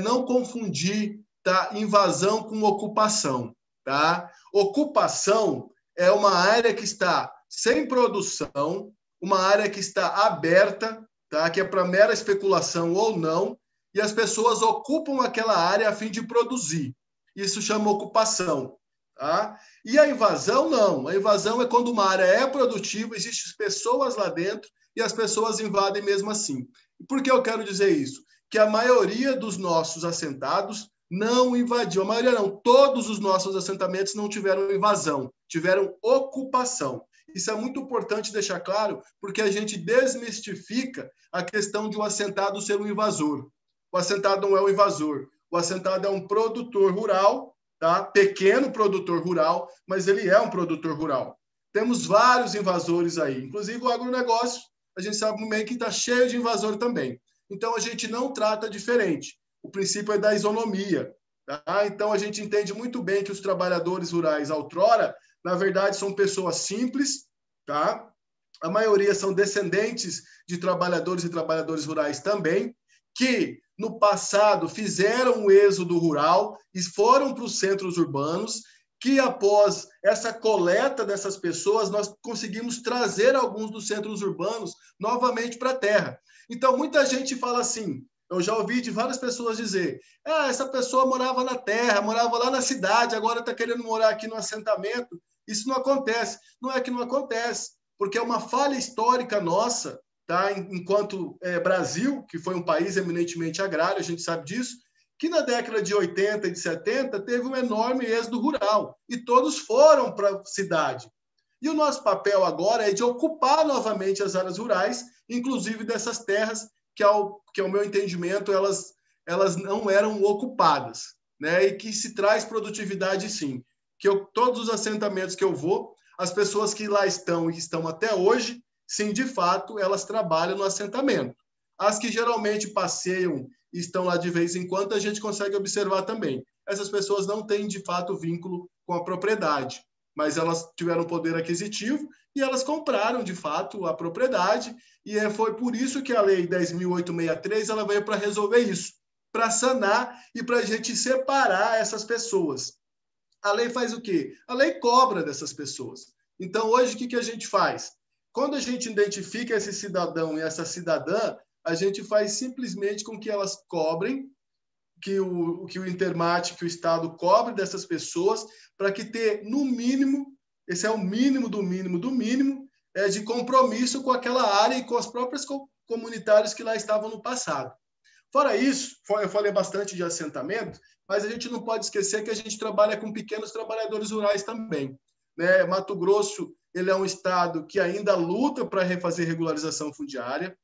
não confundir, tá, invasão com ocupação. Tá? Ocupação é uma área que está sem produção, uma área que está aberta, tá? Que é para mera especulação ou não, e as pessoas ocupam aquela área a fim de produzir. Isso chama ocupação. Tá? E a invasão, não. A invasão é quando uma área é produtiva, existem pessoas lá dentro e as pessoas invadem mesmo assim. Por que eu quero dizer isso? Que a maioria dos nossos assentados não invadiu. A maioria não. Todos os nossos assentamentos não tiveram invasão, tiveram ocupação. Isso é muito importante deixar claro, porque a gente desmistifica a questão de um assentado ser um invasor. O assentado não é um invasor. O assentado é um produtor rural, tá? Pequeno produtor rural, mas ele é um produtor rural. Temos vários invasores aí, inclusive o agronegócio, a gente sabe muito bem que está cheio de invasor também. Então, a gente não trata diferente. O princípio é da isonomia. Tá? Então, a gente entende muito bem que os trabalhadores rurais, outrora, na verdade, são pessoas simples, tá? A maioria são descendentes de trabalhadores e trabalhadoras rurais também, que no passado fizeram o êxodo rural e foram para os centros urbanos, que após essa coleta dessas pessoas, nós conseguimos trazer alguns dos centros urbanos novamente para a terra. Então, muita gente fala assim, eu já ouvi de várias pessoas dizer, essa pessoa morava na terra, morava lá na cidade, agora está querendo morar aqui no assentamento. Isso não acontece. Não é que não acontece, porque é uma falha histórica nossa, tá? Enquanto Brasil, que foi um país eminentemente agrário, a gente sabe disso, que na década de 80 e de 70 teve um enorme êxodo rural, e todos foram para a cidade. E o nosso papel agora é de ocupar novamente as áreas rurais, inclusive dessas terras que, ao meu entendimento, elas não eram ocupadas, né? E que se traz produtividade, sim. Todos os assentamentos que eu vou, as pessoas que lá estão e que estão até hoje, sim, de fato, elas trabalham no assentamento. As que geralmente passeiam e estão lá de vez em quando, a gente consegue observar também. Essas pessoas não têm, de fato, vínculo com a propriedade, mas elas tiveram poder aquisitivo e elas compraram, de fato, a propriedade, e foi por isso que a Lei 10.863 ela veio para resolver isso, para sanar e para a gente separar essas pessoas. A lei faz o quê? A lei cobra dessas pessoas. Então, hoje, o que a gente faz? Quando a gente identifica esse cidadão e essa cidadã, a gente faz simplesmente com que elas cobrem, que o Intermate, que o Estado cobre dessas pessoas, para que ter, no mínimo, esse é o mínimo do mínimo do mínimo, de compromisso com aquela área e com as próprias comunitários que lá estavam no passado. Fora isso, eu falei bastante de assentamento, mas a gente não pode esquecer que a gente trabalha com pequenos trabalhadores rurais também, né? Mato Grosso, ele é um estado que ainda luta para refazer regularização fundiária.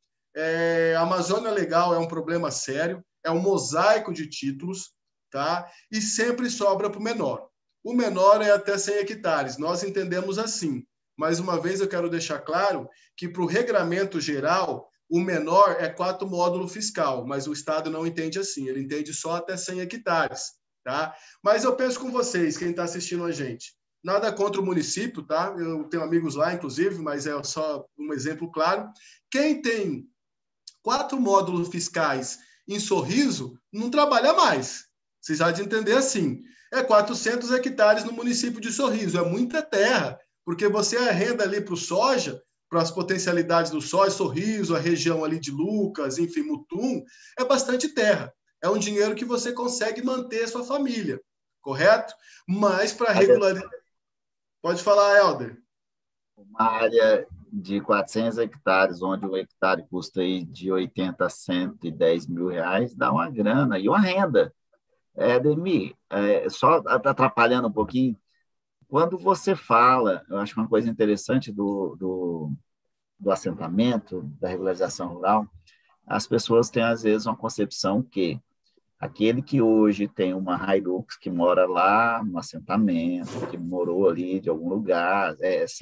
A Amazônia Legal é um problema sério, é um mosaico de títulos, tá? E sempre sobra para o menor. O menor é até 100 hectares, nós entendemos assim. Mais uma vez, eu quero deixar claro que, para o regramento geral, o menor é 4 módulo fiscal, mas o Estado não entende assim, ele entende só até 100 hectares. Tá? Mas eu penso com vocês, quem está assistindo a gente, nada contra o município, tá? Eu tenho amigos lá, inclusive, mas é só um exemplo claro. Quem tem 4 módulos fiscais em Sorriso, não trabalha mais. Vocês já de entender assim. É 400 hectares no município de Sorriso, é muita terra, porque você arrenda ali para o soja, para as potencialidades do soja, Sorriso, a região ali de Lucas, enfim, Mutum, é bastante terra. É um dinheiro que você consegue manter a sua família, correto? Mas para regularizar... Pode falar, Helder. Uma área de 400 hectares, onde um hectare custa aí de 80 a 110 mil reais, dá uma grana e uma renda. Ademir, só atrapalhando um pouquinho, quando você fala, eu acho uma coisa interessante do assentamento, da regularização rural, as pessoas têm, às vezes, uma concepção que aquele que hoje tem uma Hilux, que mora lá no assentamento, que morou ali de algum lugar, é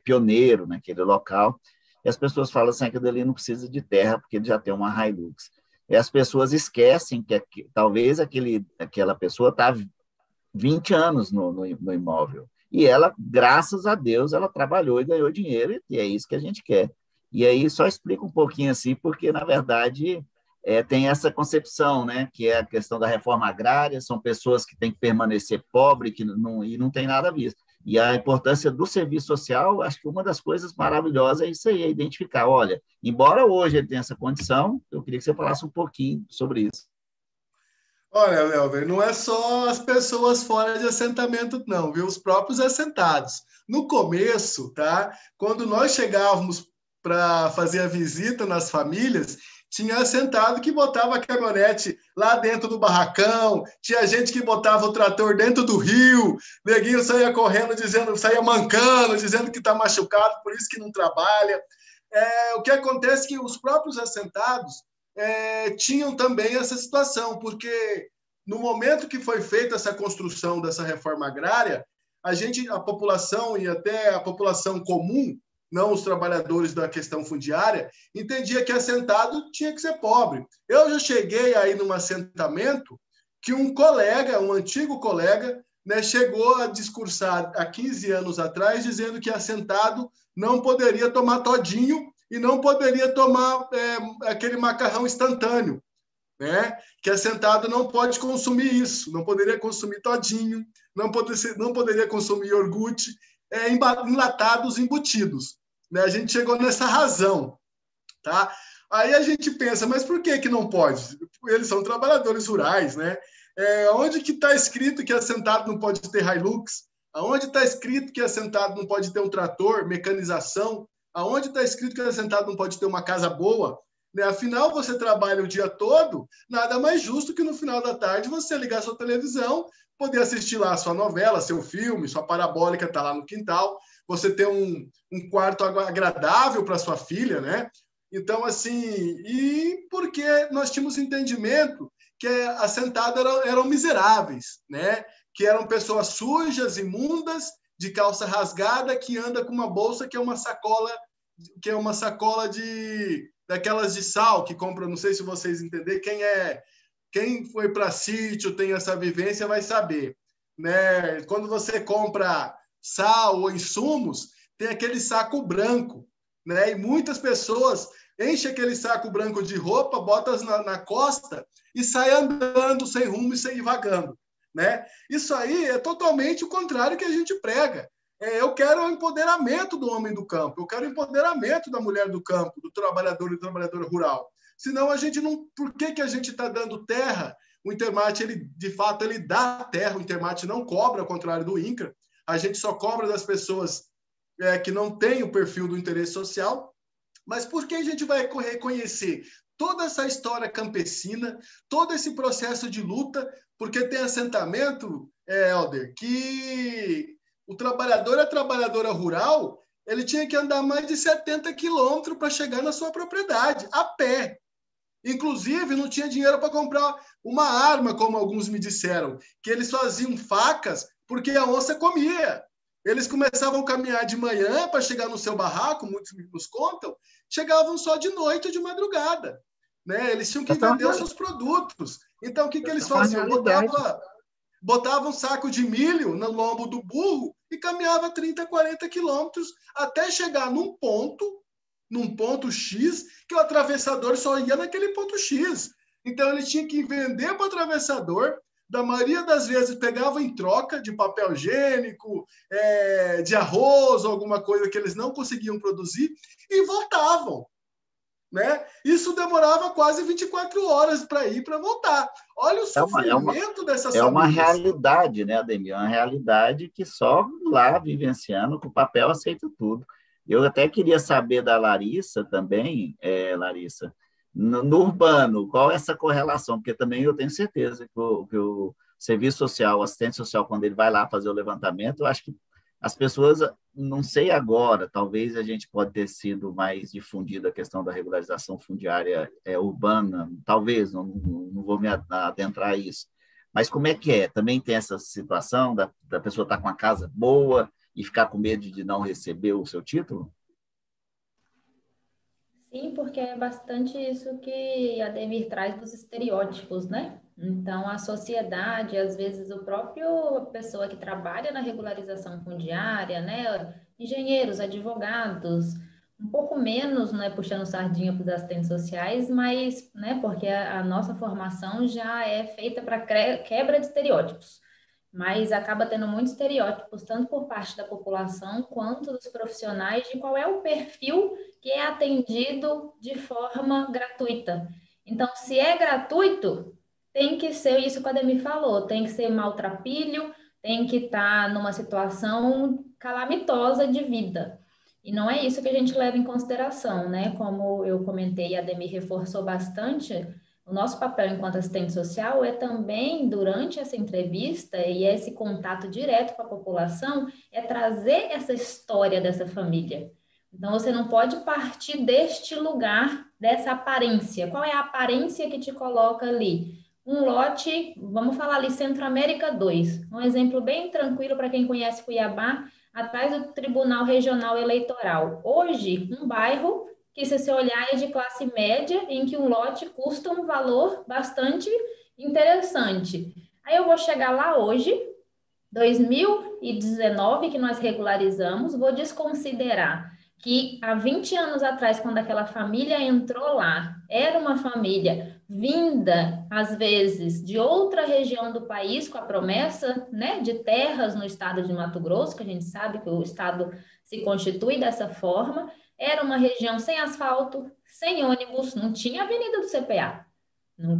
pioneiro naquele local, e as pessoas falam assim, que dali não precisa de terra, porque ele já tem uma Hilux. E as pessoas esquecem que talvez aquela pessoa está 20 anos no imóvel. E ela, graças a Deus, ela trabalhou e ganhou dinheiro, e é isso que a gente quer. E aí, só explica um pouquinho assim, porque, na verdade, tem essa concepção, né, que é a questão da reforma agrária, são pessoas que têm que permanecer pobres e não tem nada a ver. E a importância do serviço social, acho que uma das coisas maravilhosas é isso aí, é identificar, olha, embora hoje ele tenha essa condição, eu queria que você falasse um pouquinho sobre isso. Olha, Elber, não é só as pessoas fora de assentamento, não, viu? Os próprios assentados. No começo, tá? Quando nós chegávamos para fazer a visita nas famílias, tinha assentado que botava a caminhonete lá dentro do barracão, tinha gente que botava o trator dentro do rio, neguinho saía correndo, saía mancando, dizendo que está machucado, por isso que não trabalha. O que acontece é que os próprios assentados tinham também essa situação, porque no momento que foi feita essa construção dessa reforma agrária, a população e até a população comum, não os trabalhadores da questão fundiária, entendia que assentado tinha que ser pobre. Eu já cheguei aí num assentamento que um antigo colega, né, chegou a discursar há 15 anos atrás, dizendo que assentado não poderia tomar todinho e não poderia tomar aquele macarrão instantâneo, né? Que assentado não pode consumir isso, não poderia consumir todinho, não poderia consumir iogurte, enlatados, embutidos. Né? A gente chegou nessa razão. Tá? Aí a gente pensa, mas por que não pode? Eles são trabalhadores rurais, né? Onde que está escrito que assentado não pode ter Hilux? Aonde está escrito que assentado não pode ter um trator, mecanização? Aonde está escrito que assentado não pode ter uma casa boa? né? Afinal, você trabalha o dia todo, nada mais justo que no final da tarde você ligar a sua televisão, poder assistir lá a sua novela, seu filme, sua parabólica está lá no quintal, você ter um quarto agradável para sua filha, né? Então, assim, e porque nós tínhamos entendimento que assentados eram miseráveis, né? Que eram pessoas sujas, imundas, de calça rasgada, que anda com uma bolsa que é uma sacola daquelas de sal que compra, não sei se vocês entenderem, quem foi para sítio, tem essa vivência, vai saber, né? Quando você compra sal ou insumos, tem aquele saco branco, né? E muitas pessoas enchem aquele saco branco de roupa, botam na costa e saem andando sem rumo e sem vagando, né? Isso aí é totalmente o contrário que a gente prega. Eu quero o empoderamento do homem do campo, eu quero o empoderamento da mulher do campo, do trabalhador e trabalhadora rural. Senão a gente não... Por que a gente está dando terra? O Intermate, de fato, ele dá terra, o Intermate não cobra, ao contrário do INCRA. A gente só cobra das pessoas que não têm o perfil do interesse social. Mas por que a gente vai reconhecer toda essa história campesina, todo esse processo de luta? Porque tem assentamento, Helder, que o trabalhador e a trabalhadora rural, ele tinha que andar mais de 70 quilômetros para chegar na sua propriedade, a pé. Inclusive, não tinha dinheiro para comprar uma arma, como alguns me disseram, que eles faziam facas porque a onça comia. Eles começavam a caminhar de manhã para chegar no seu barraco, muitos nos contam, chegavam só de noite ou de madrugada, né? Eles tinham que vender os seus produtos. Então, o que eles faziam? Botavam um saco de milho no lombo do burro e caminhava 30, 40 quilômetros até chegar num ponto X, que o atravessador só ia naquele ponto X. Então, ele tinha que vender para o atravessador, da maioria das vezes pegava em troca de papel higiênico, de arroz, alguma coisa que eles não conseguiam produzir, e voltavam, né? Isso demorava quase 24 horas para ir e para voltar. Olha o sofrimento dessas famílias. É uma realidade, né, Ademir? É uma realidade que só lá vivenciando, com o papel aceita tudo. Eu até queria saber da Larissa também, Larissa, no urbano, qual é essa correlação? Porque também eu tenho certeza que o serviço social, o assistente social, quando ele vai lá fazer o levantamento, eu acho que as pessoas, não sei agora, talvez a gente pode ter sido mais difundido a questão da regularização fundiária urbana, talvez, não vou me adentrar a isso. Mas como é que é? Também tem essa situação da pessoa estar com a casa boa e ficar com medo de não receber o seu título? Sim, porque é bastante isso que a Ademir traz dos estereótipos, né? Então, a sociedade, às vezes, a própria pessoa que trabalha na regularização fundiária, né? Engenheiros, advogados, um pouco menos, né, puxando sardinha para os assistentes sociais, mas, né, porque a nossa formação já é feita para quebra de estereótipos. Mas acaba tendo muitos estereótipos, tanto por parte da população quanto dos profissionais, de qual é o perfil que é atendido de forma gratuita. Então, se é gratuito, tem que ser isso que a Ademir falou, tem que ser maltrapilho, tem que estar numa situação calamitosa de vida. E não é isso que a gente leva em consideração, né? Como eu comentei, a Ademir reforçou bastante, o nosso papel enquanto assistente social é também, durante essa entrevista e esse contato direto com a população, é trazer essa história dessa família. Então, você não pode partir deste lugar, dessa aparência. Qual é a aparência que te coloca ali? Um lote, vamos falar ali, Centro-América 2. Um exemplo bem tranquilo para quem conhece Cuiabá, atrás do Tribunal Regional Eleitoral. Hoje, um bairro que, se você olhar, é de classe média, em que um lote custa um valor bastante interessante. Aí eu vou chegar lá hoje, 2019, que nós regularizamos, vou desconsiderar que há 20 anos atrás, quando aquela família entrou lá, era uma família vinda, às vezes, de outra região do país, com a promessa, né, de terras no estado de Mato Grosso, que a gente sabe que o estado se constitui dessa forma. Era uma região sem asfalto, sem ônibus, não tinha avenida do CPA.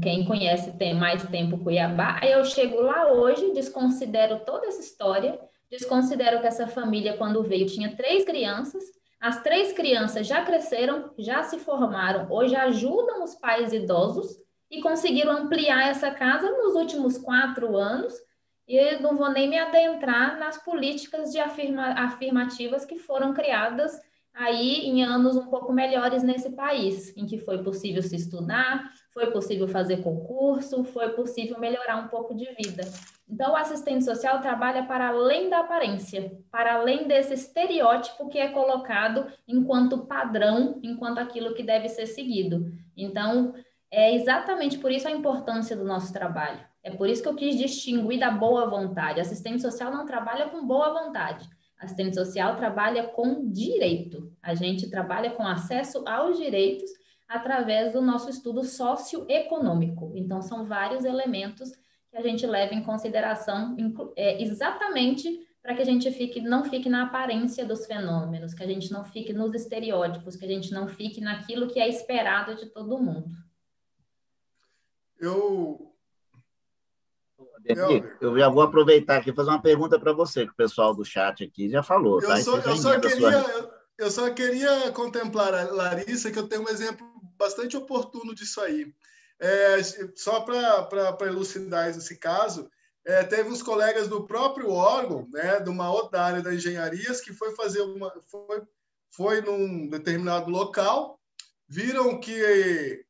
Quem conhece tem mais tempo Cuiabá. Aí eu chego lá hoje, desconsidero toda essa história, desconsidero que essa família, quando veio, tinha 3 crianças, As 3 crianças já cresceram, já se formaram, hoje ajudam os pais idosos e conseguiram ampliar essa casa nos últimos 4 anos. E eu não vou nem me adentrar nas políticas de afirmativas que foram criadas aí em anos um pouco melhores nesse país, em que foi possível se estudar, foi possível fazer concurso, foi possível melhorar um pouco de vida. Então, o assistente social trabalha para além da aparência, para além desse estereótipo que é colocado enquanto padrão, enquanto aquilo que deve ser seguido. Então, é exatamente por isso a importância do nosso trabalho. É por isso que eu quis distinguir da boa vontade. Assistente social não trabalha com boa vontade. Assistente social trabalha com direito. A gente trabalha com acesso aos direitos através do nosso estudo socioeconômico. Então, são vários elementos que a gente leva em consideração exatamente para que a gente não fique na aparência dos fenômenos, que a gente não fique nos estereótipos, que a gente não fique naquilo que é esperado de todo mundo. Eu já vou aproveitar aqui e fazer uma pergunta para você, que o pessoal do chat aqui já falou. Eu só queria contemplar a Larissa, que eu tenho um exemplo bastante oportuno disso aí. Só para elucidar esse caso, teve uns colegas do próprio órgão, né, de uma outra área da engenharias, que foi num determinado local, viram que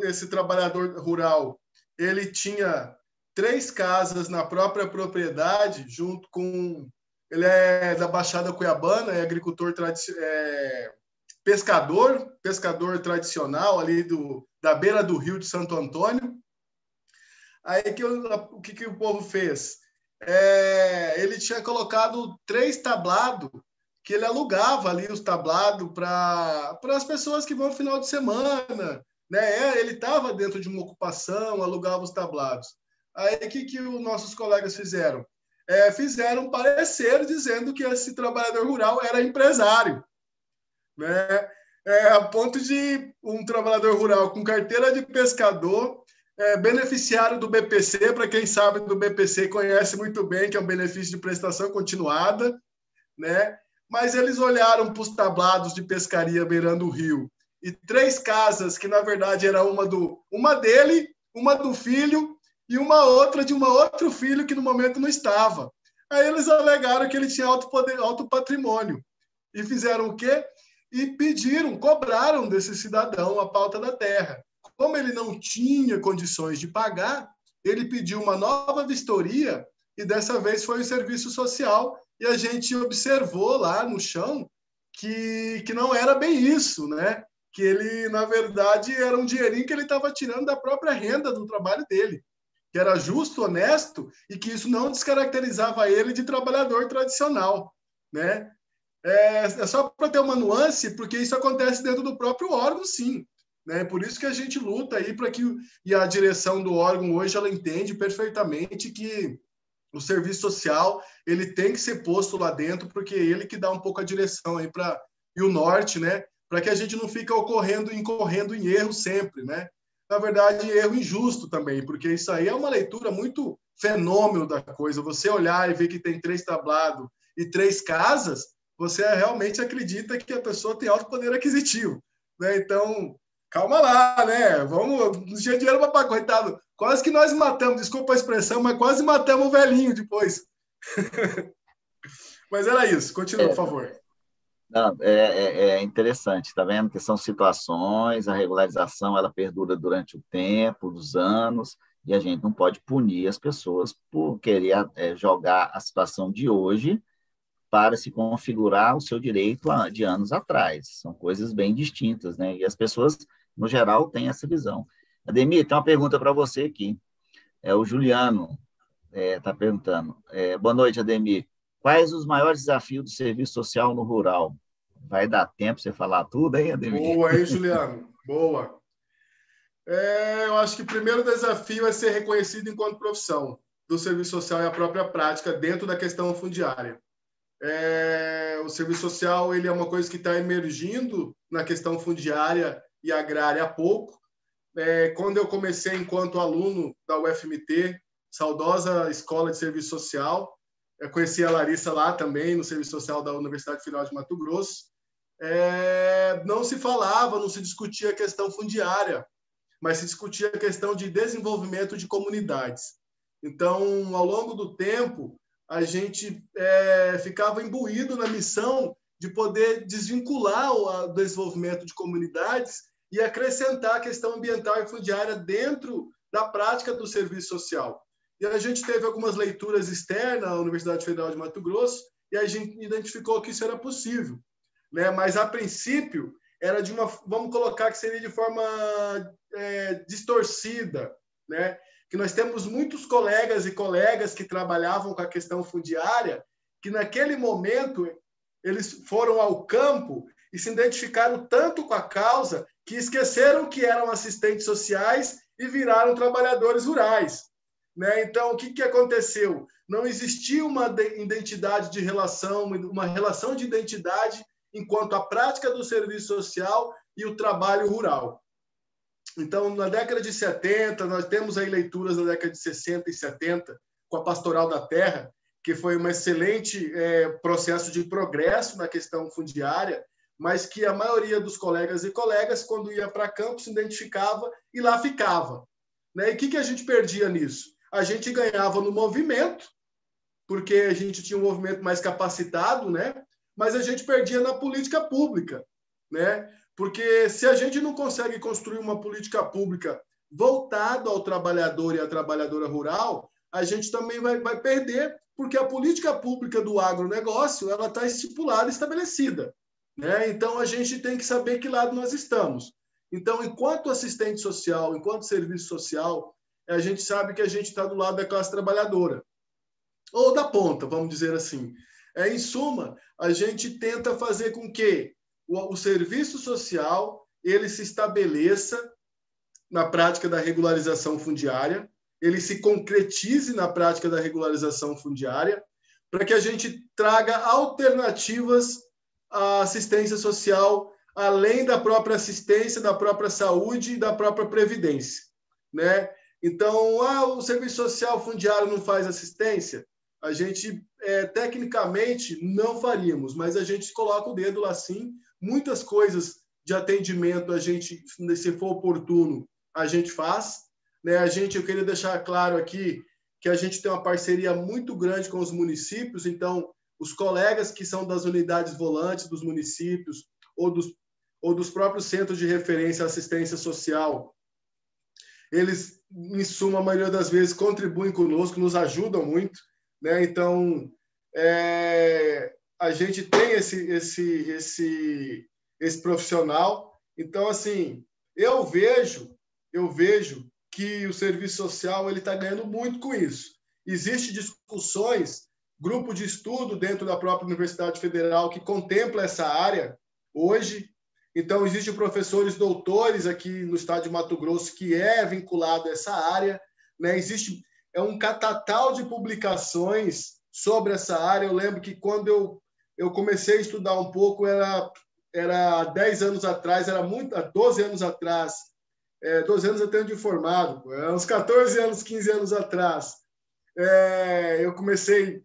esse trabalhador rural ele tinha 3 casas na própria propriedade, junto com... Ele é da Baixada Cuiabana, é agricultor pescador tradicional ali da beira do Rio de Santo Antônio. Aí o que o povo fez? Ele tinha colocado 3 tablados, que ele alugava ali os tablados para as pessoas que vão no final de semana, né? Ele estava dentro de uma ocupação, alugava os tablados. Aí o que os nossos colegas fizeram? Fizeram um parecer dizendo que esse trabalhador rural era empresário, né? A ponto de um trabalhador rural com carteira de pescador, beneficiário do BPC, para quem sabe do BPC conhece muito bem, que é um benefício de prestação continuada, né? Mas eles olharam para os tablados de pescaria beirando o rio e 3 casas, que na verdade era uma dele, uma do filho e uma outra de outro filho que no momento não estava. Aí eles alegaram que ele tinha alto patrimônio. E fizeram o quê? E cobraram desse cidadão a pauta da terra. Como ele não tinha condições de pagar, ele pediu uma nova vistoria e dessa vez foi o serviço social e a gente observou lá no chão que não era bem isso, né? Que ele, na verdade, era um dinheirinho que ele estava tirando da própria renda do trabalho dele, que era justo, honesto e que isso não descaracterizava ele de trabalhador tradicional, né? Só para ter uma nuance, porque isso acontece dentro do próprio órgão, sim, né? Por isso que a gente luta aí para que e a direção do órgão hoje ela entende perfeitamente que o serviço social ele tem que ser posto lá dentro, porque é ele que dá um pouco a direção aí e o norte, né? Para que a gente não fique incorrendo em erro sempre, né? Na verdade, erro injusto também, porque isso aí é uma leitura muito fenômeno da coisa. Você olhar e ver que tem 3 tablados e 3 casas, você realmente acredita que a pessoa tem alto poder aquisitivo, né? Então, calma lá, né? Não tinha dinheiro para pagar, coitado. Quase que nós matamos, desculpa a expressão, mas quase matamos o velhinho depois. Mas era isso. Continua, por favor. Não, é interessante, tá vendo? Que são situações, a regularização ela perdura durante o tempo, os anos, e a gente não pode punir as pessoas por querer jogar a situação de hoje para se configurar o seu direito de anos atrás. São coisas bem distintas, né? E as pessoas, no geral, têm essa visão. Ademir, tem uma pergunta para você aqui. O Juliano está perguntando. Boa noite, Ademir. Quais os maiores desafios do serviço social no rural? Vai dar tempo para você falar tudo, hein, Ademir? Boa, hein, Juliano? Boa. Eu acho que o primeiro desafio é ser reconhecido enquanto profissão do serviço social e a própria prática dentro da questão fundiária. O serviço social ele é uma coisa que está emergindo na questão fundiária e agrária há pouco. Quando eu comecei enquanto aluno da UFMT, saudosa Escola de Serviço Social, eu conheci a Larissa lá também, no Serviço Social da Universidade Federal de Mato Grosso. não se falava, não se discutia a questão fundiária, mas se discutia a questão de desenvolvimento de comunidades. Então, ao longo do tempo, a gente ficava imbuído na missão de poder desvincular o desenvolvimento de comunidades e acrescentar a questão ambiental e fundiária dentro da prática do serviço social. E a gente teve algumas leituras externas à Universidade Federal de Mato Grosso e a gente identificou que isso era possível, né? Mas, a princípio, era de uma, vamos colocar que seria de forma distorcida, né? Que nós temos muitos colegas e colegas que trabalhavam com a questão fundiária, que naquele momento eles foram ao campo e se identificaram tanto com a causa que esqueceram que eram assistentes sociais e viraram trabalhadores rurais, né? Então, o que aconteceu? Não existia uma identidade de relação, uma relação de identidade enquanto a prática do serviço social e o trabalho rural. Então, na década de 70, nós temos aí leituras na década de 60 e 70, com a Pastoral da Terra, que foi um excelente processo de progresso na questão fundiária, mas que a maioria dos colegas e colegas, quando ia para campo, se identificava e lá ficava, né? E o que a gente perdia nisso? A gente ganhava no movimento, porque a gente tinha um movimento mais capacitado, né? Mas a gente perdia na política pública, né? Porque se a gente não consegue construir uma política pública voltada ao trabalhador e à trabalhadora rural, a gente também vai perder, porque a política pública do agronegócio ela está estipulada, estabelecida, né? Então, a gente tem que saber que lado nós estamos. Então, enquanto assistente social, enquanto serviço social, a gente sabe que a gente está do lado da classe trabalhadora, ou da ponta, vamos dizer assim. Em suma, a gente tenta fazer com que o serviço social ele se estabeleça na prática da regularização fundiária, ele se concretize na prática da regularização fundiária, para que a gente traga alternativas à assistência social, além da própria assistência, da própria saúde e da própria previdência, né? Então, o serviço social fundiário não faz assistência? A gente, tecnicamente, não faríamos, mas a gente coloca o dedo lá sim. Muitas coisas de atendimento, a gente, se for oportuno, a gente faz, né? Eu queria deixar claro aqui que a gente tem uma parceria muito grande com os municípios, então, os colegas que são das unidades volantes dos municípios ou dos próprios centros de referência à assistência social, eles, em suma, a maioria das vezes, contribuem conosco, nos ajudam muito, né? Então, a gente tem esse profissional. Então, assim, eu vejo que o serviço social ele está ganhando muito com isso. Existem discussões, grupo de estudo dentro da própria Universidade Federal que contempla essa área hoje. Então, existem professores doutores aqui no estado de Mato Grosso que é vinculado a essa área, né? Existe um catatal de publicações sobre essa área. Eu lembro que quando eu comecei a estudar um pouco, era 10 anos atrás, era muito, 12 anos atrás, 12 anos eu tenho de formado, uns 14 anos, 15 anos atrás, eu comecei,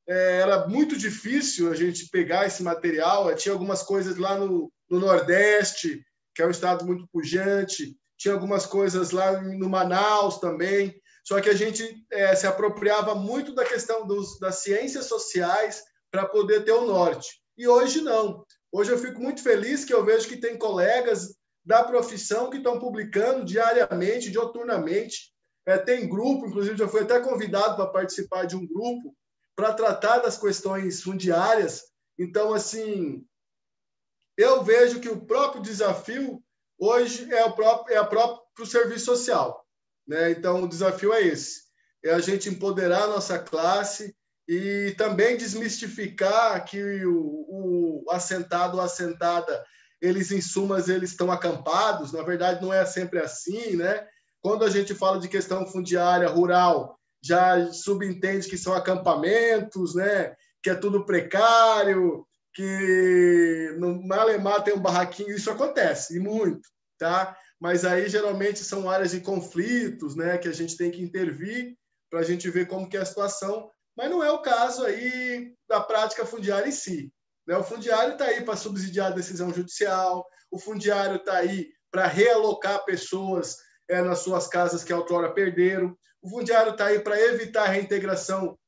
era muito difícil a gente pegar esse material, tinha algumas coisas lá no Nordeste, que é um estado muito pujante, tinha algumas coisas lá no Manaus também, só que a gente se apropriava muito da questão das ciências sociais para poder ter o norte. E hoje não. Hoje eu fico muito feliz que eu vejo que tem colegas da profissão que estão publicando diariamente, dioturnamente. Tem grupo, inclusive já fui até convidado para participar de um grupo para tratar das questões fundiárias. Então, assim, eu vejo que o próprio desafio hoje é próprio serviço social, né? Então, o desafio é esse, é a gente empoderar a nossa classe e também desmistificar que o assentado ou assentada, eles, em sumas, eles estão acampados. Na verdade, não é sempre assim, né? Quando a gente fala de questão fundiária rural, já subentende que são acampamentos, né? Que é tudo precário, que no Malemar tem um barraquinho. Isso acontece, e muito, tá? Mas aí, geralmente, são áreas de conflitos, né? Que a gente tem que intervir para a gente ver como que é a situação. Mas não é o caso aí da prática fundiária em si. né? O fundiário está aí para subsidiar a decisão judicial, o fundiário está aí para realocar pessoas nas suas casas que outrora perderam, o fundiário está aí para evitar reintegração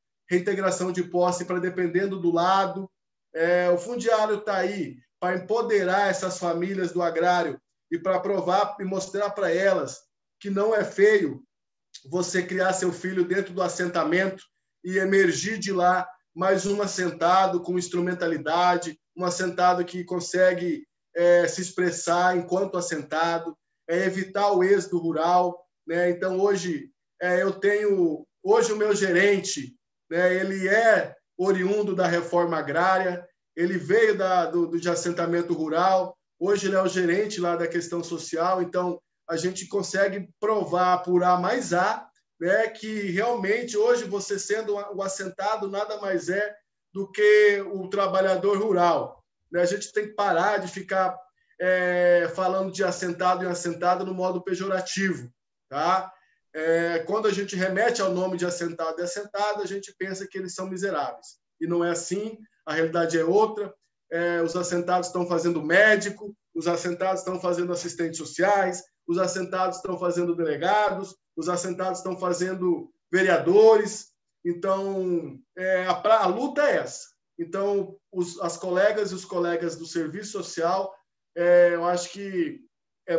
de posse para dependendo do lado, o fundiário está aí para empoderar essas famílias do agrário e para provar e mostrar para elas que não é feio você criar seu filho dentro do assentamento e emergir de lá mais um assentado com instrumentalidade, um assentado que consegue se expressar enquanto assentado, evitar o êxodo rural, né? Então, hoje, hoje o meu gerente, né, ele é oriundo da reforma agrária, ele veio de assentamento rural, hoje ele é o gerente lá da questão social, então a gente consegue provar, apurar mais né, que realmente hoje você sendo o assentado nada mais é do que o trabalhador rural. Né? A gente tem que parar de ficar falando de assentado e assentado no modo pejorativo. Tá? Quando a gente remete ao nome de assentado e assentado, a gente pensa que eles são miseráveis. E não é assim, a realidade é outra. Os assentados estão fazendo médico, os assentados estão fazendo assistentes sociais, os assentados estão fazendo delegados, os assentados estão fazendo vereadores. Então, a luta é essa. Então, as colegas e os colegas do serviço social, eu acho que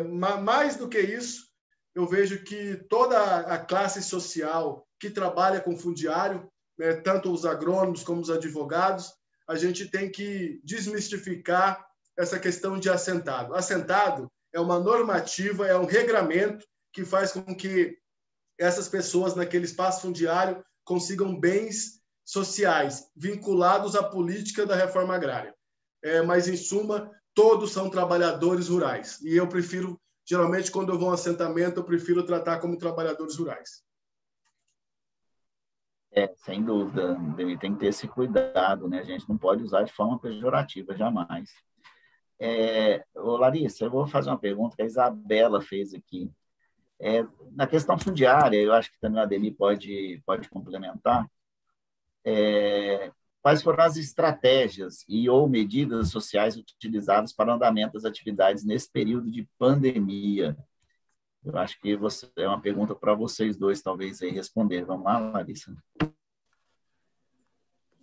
mais do que isso, eu vejo que toda a classe social que trabalha com fundiário, né, tanto os agrônomos como os advogados, a gente tem que desmistificar essa questão de assentado. Assentado é uma normativa, é um regramento que faz com que essas pessoas naquele espaço fundiário consigam bens sociais vinculados à política da reforma agrária. Mas, em suma, todos são trabalhadores rurais. E eu prefiro, geralmente, quando eu vou a um assentamento, eu prefiro tratar como trabalhadores rurais. Sem dúvida, tem que ter esse cuidado, né? A gente não pode usar de forma pejorativa, jamais. Larissa, eu vou fazer uma pergunta que a Isabela fez aqui. Na questão fundiária, eu acho que também a Ademir pode complementar. Quais foram as estratégias ou medidas sociais utilizadas para o andamento das atividades nesse período de pandemia? Eu acho que é uma pergunta para vocês dois, talvez, aí responder. Vamos lá, Larissa?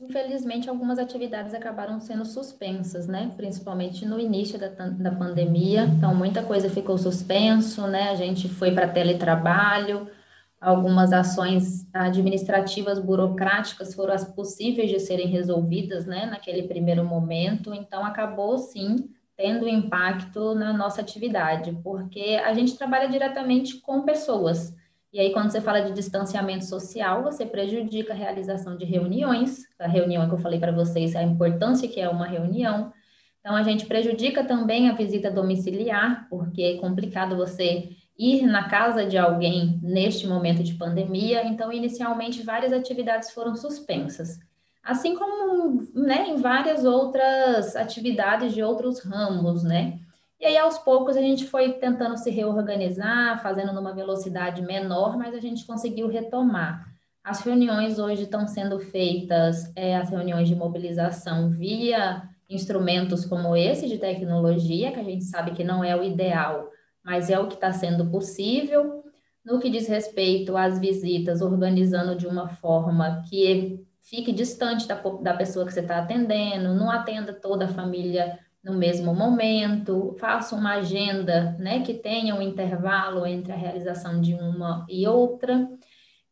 Infelizmente, algumas atividades acabaram sendo suspensas, né? Principalmente no início da pandemia. Então, muita coisa ficou suspenso, né? A gente foi para teletrabalho, algumas ações administrativas burocráticas foram as possíveis de serem resolvidas, né? Naquele primeiro momento. Então, acabou, sim, tendo impacto na nossa atividade, porque a gente trabalha diretamente com pessoas. E aí, quando você fala de distanciamento social, você prejudica a realização de reuniões. A reunião que eu falei para vocês, a importância que é uma reunião. Então, a gente prejudica também a visita domiciliar, porque é complicado você ir na casa de alguém neste momento de pandemia. Então, inicialmente, várias atividades foram suspensas. Assim como, né, em várias outras atividades de outros ramos, né? E aí, aos poucos, a gente foi tentando se reorganizar, fazendo numa velocidade menor, mas a gente conseguiu retomar. As reuniões hoje estão sendo feitas, as reuniões de mobilização via instrumentos como esse de tecnologia, que a gente sabe que não é o ideal, mas é o que está sendo possível. No que diz respeito às visitas, organizando de uma forma que fique distante da pessoa que você está atendendo, não atenda toda a família no mesmo momento, faça uma agenda, né, que tenha um intervalo entre a realização de uma e outra.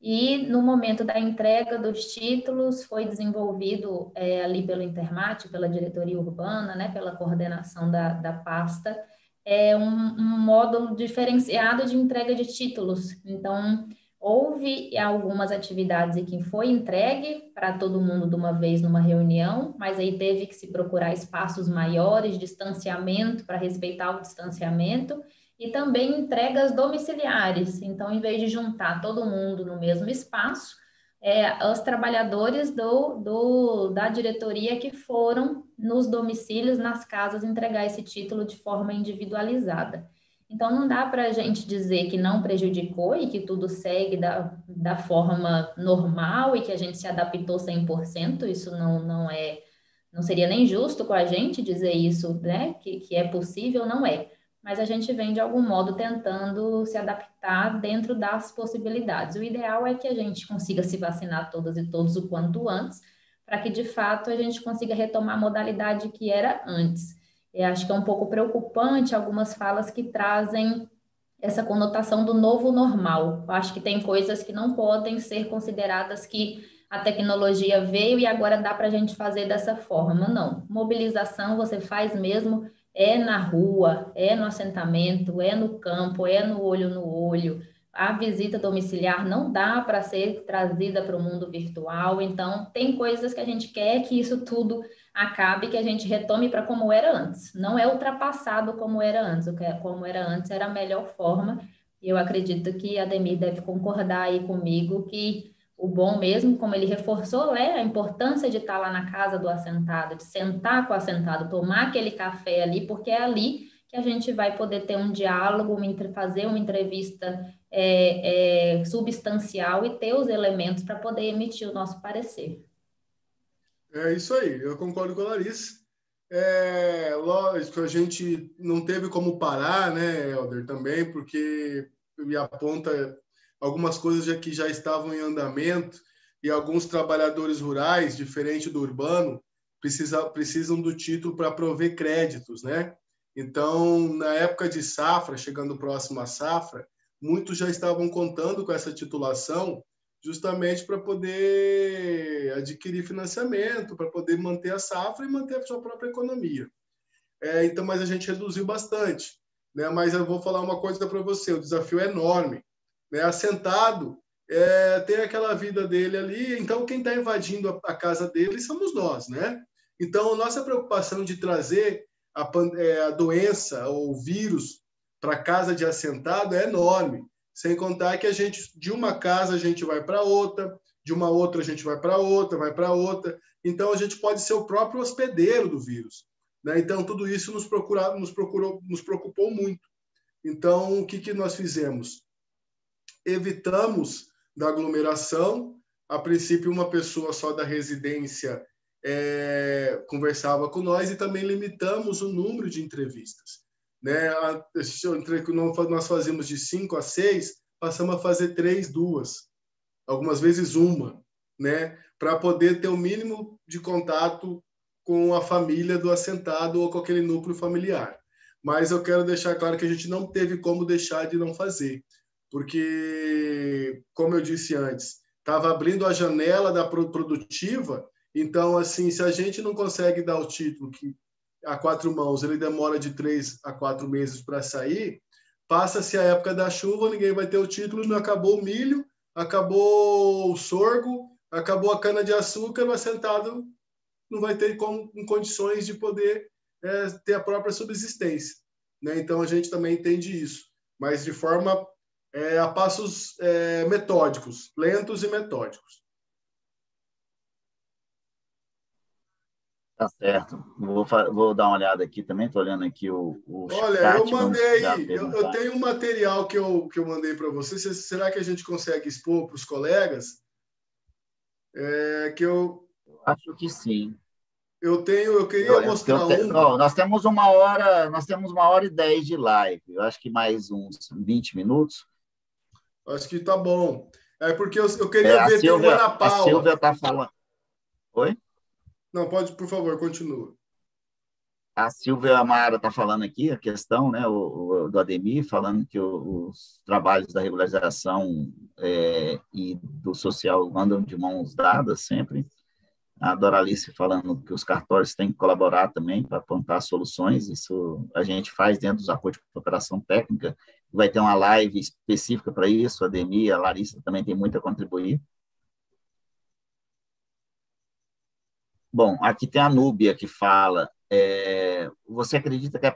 E no momento da entrega dos títulos, foi desenvolvido ali pelo Intermate, pela diretoria urbana, né, pela coordenação da pasta, um módulo diferenciado de entrega de títulos. Então, houve algumas atividades em que foi entregue para todo mundo de uma vez numa reunião, mas aí teve que se procurar espaços maiores, distanciamento, para respeitar o distanciamento, e também entregas domiciliares. Então, em vez de juntar todo mundo no mesmo espaço, os trabalhadores da diretoria que foram nos domicílios, nas casas, entregar esse título de forma individualizada. Então, não dá para a gente dizer que não prejudicou e que tudo segue da forma normal e que a gente se adaptou 100%, isso não Não seria nem justo com a gente dizer isso, né? Que é possível, não é. Mas a gente vem, de algum modo, tentando se adaptar dentro das possibilidades. O ideal é que a gente consiga se vacinar todas e todos o quanto antes, para que, de fato, a gente consiga retomar a modalidade que era antes. Eu acho que é um pouco preocupante algumas falas que trazem essa conotação do novo normal. Eu acho que tem coisas que não podem ser consideradas que a tecnologia veio e agora dá para a gente fazer dessa forma. Não. Mobilização você faz mesmo é na rua, é no assentamento, é no campo, é no olho no olho. A visita domiciliar não dá para ser trazida para o mundo virtual, então tem coisas que a gente quer que isso tudo acabe, que a gente retome para como era antes. Não é ultrapassado como era antes, o que como era antes era a melhor forma, e eu acredito que a Ademir deve concordar aí comigo que o bom mesmo, como ele reforçou, né, a importância de estar lá na casa do assentado, de sentar com o assentado, tomar aquele café ali, porque é ali que a gente vai poder ter um diálogo, fazer uma entrevista substancial e ter os elementos para poder emitir o nosso parecer. É isso aí, eu concordo com a Larissa. Lógico, a gente não teve como parar, né, Helder, também, porque me aponta algumas coisas que já estavam em andamento e alguns trabalhadores rurais, diferente do urbano, precisam do título para prover créditos, né? Então, na época de safra, chegando próximo à safra, muitos já estavam contando com essa titulação justamente para poder adquirir financiamento, para poder manter a safra e manter a sua própria economia. Então, mas a gente reduziu bastante, né? Mas eu vou falar uma coisa para você, o desafio é enorme, né? Assentado, tem aquela vida dele ali, então quem está invadindo a casa dele somos nós, né? Então, a nossa preocupação de trazer a doença ou o vírus para a casa de assentado é enorme. Sem contar que de uma casa a gente vai para outra, de uma outra a gente vai para outra, vai para outra. Então, a gente pode ser o próprio hospedeiro do vírus, né? Então, tudo isso nos preocupou muito. Então, o que nós fizemos? Evitamos da aglomeração. A princípio, uma pessoa só da residência conversava com nós e também limitamos o número de entrevistas. Né? Nós fazíamos de 5 a 6, passamos a fazer 3, 2, algumas vezes uma, né? Para poder ter o mínimo de contato com a família do assentado ou com aquele núcleo familiar. Mas eu quero deixar claro que a gente não teve como deixar de não fazer, porque, como eu disse antes, estava abrindo a janela da produtiva, então, assim, se a gente não consegue dar o título que a 4 mãos, ele demora de 3 a 4 meses para sair, passa-se a época da chuva, ninguém vai ter o título, não acabou o milho, acabou o sorgo, acabou a cana-de-açúcar, o assentado não vai ter em condições de poder ter a própria subsistência. Né? Então, a gente também entende isso, mas de forma a passos metódicos, lentos e metódicos. Tá certo. Vou dar uma olhada aqui também, estou olhando aqui o Olha, chat. eu mandei, eu tenho um material que eu mandei para você. Será que a gente consegue expor para os colegas? Acho que sim. Eu queria mostrar nós temos 1h10 de live. Eu acho que mais uns 20 minutos. Acho que tá bom. Porque eu queria ver, tem uma Ana Paula. A Silvia está falando. Oi? Não, pode, por favor, continua. A Silvia Amara está falando aqui a questão, né, do Ademir, falando que os trabalhos da regularização e do social andam de mãos dadas sempre. A Doralice falando que os cartórios têm que colaborar também para apontar soluções. Isso a gente faz dentro dos acordos de cooperação técnica. Vai ter uma live específica para isso. A Ademir, a Larissa também tem muito a contribuir. Bom, aqui tem a Núbia que fala, você acredita que a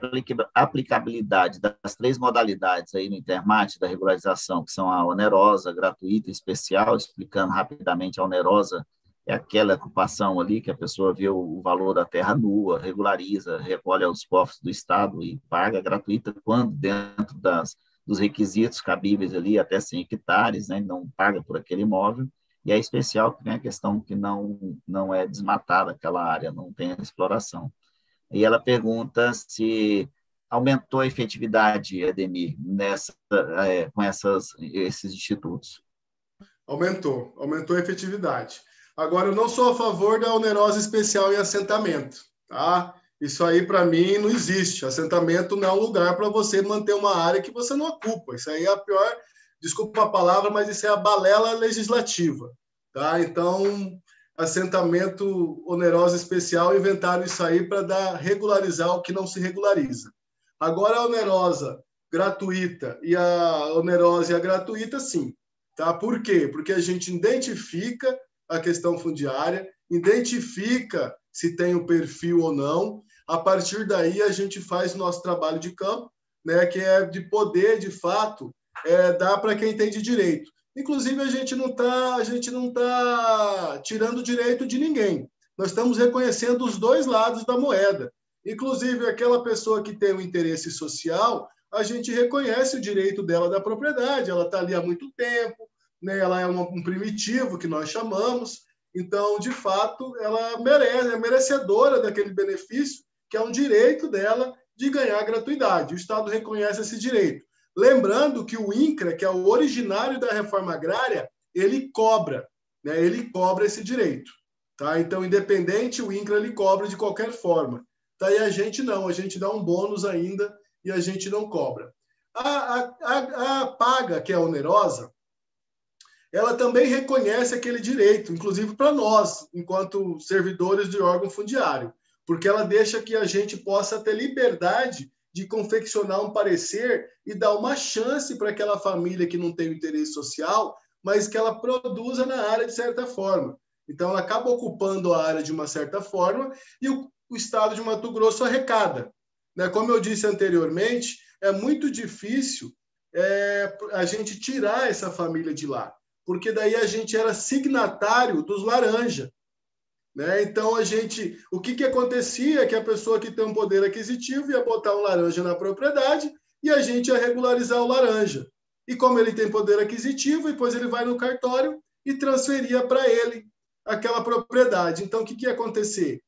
aplicabilidade das 3 modalidades aí no Intermate da regularização, que são a onerosa, gratuita e especial, explicando rapidamente, a onerosa é aquela ocupação ali que a pessoa vê o valor da terra nua, regulariza, recolhe aos cofres do Estado e paga, gratuita quando dentro dos requisitos cabíveis ali, até 100 hectares, né, não paga por aquele imóvel. E é especial porque tem a questão que não é desmatada aquela área, não tem exploração. E ela pergunta se aumentou a efetividade, Ademir, com esses institutos. Aumentou a efetividade. Agora, eu não sou a favor da onerosa especial em assentamento, tá? Isso aí, para mim, não existe. Assentamento não é um lugar para você manter uma área que você não ocupa. Isso aí é a pior, desculpa a palavra, mas isso é a balela legislativa, tá? Então, assentamento onerosa especial, inventaram isso aí para regularizar o que não se regulariza. Agora, a onerosa gratuita e a onerosa e a gratuita, sim. Tá? Por quê? Porque a gente identifica a questão fundiária, identifica se tem o perfil ou não. A partir daí, a gente faz o nosso trabalho de campo, né, que é de poder, de fato, dar para quem tem de direito. Inclusive, a gente não tá tirando direito de ninguém. Nós estamos reconhecendo os dois lados da moeda. Inclusive, aquela pessoa que tem um interesse social, a gente reconhece o direito dela da propriedade, ela está ali há muito tempo, né? Ela é um primitivo, que nós chamamos, então, de fato, ela é merecedora daquele benefício, que é um direito dela de ganhar gratuidade. O Estado reconhece esse direito. Lembrando que o INCRA, que é o originário da reforma agrária, ele cobra, né? Ele cobra esse direito. Tá? Então, independente, o INCRA ele cobra de qualquer forma. Tá? E a gente não, a gente dá um bônus ainda e a gente não cobra. A paga, que é onerosa, ela também reconhece aquele direito, inclusive para nós, enquanto servidores de órgão fundiário, porque ela deixa que a gente possa ter liberdade de confeccionar um parecer e dar uma chance para aquela família que não tem o interesse social, mas que ela produza na área de certa forma. Então, ela acaba ocupando a área de uma certa forma e o Estado de Mato Grosso arrecada. Né? Como eu disse anteriormente, é muito difícil a gente tirar essa família de lá, porque daí a gente era signatário dos laranja. Né? Então, o que acontecia é que a pessoa que tem um poder aquisitivo ia botar um laranja na propriedade e a gente ia regularizar o laranja. E como ele tem poder aquisitivo, depois ele vai no cartório e transferia para ele aquela propriedade. Então, o que ia acontecer?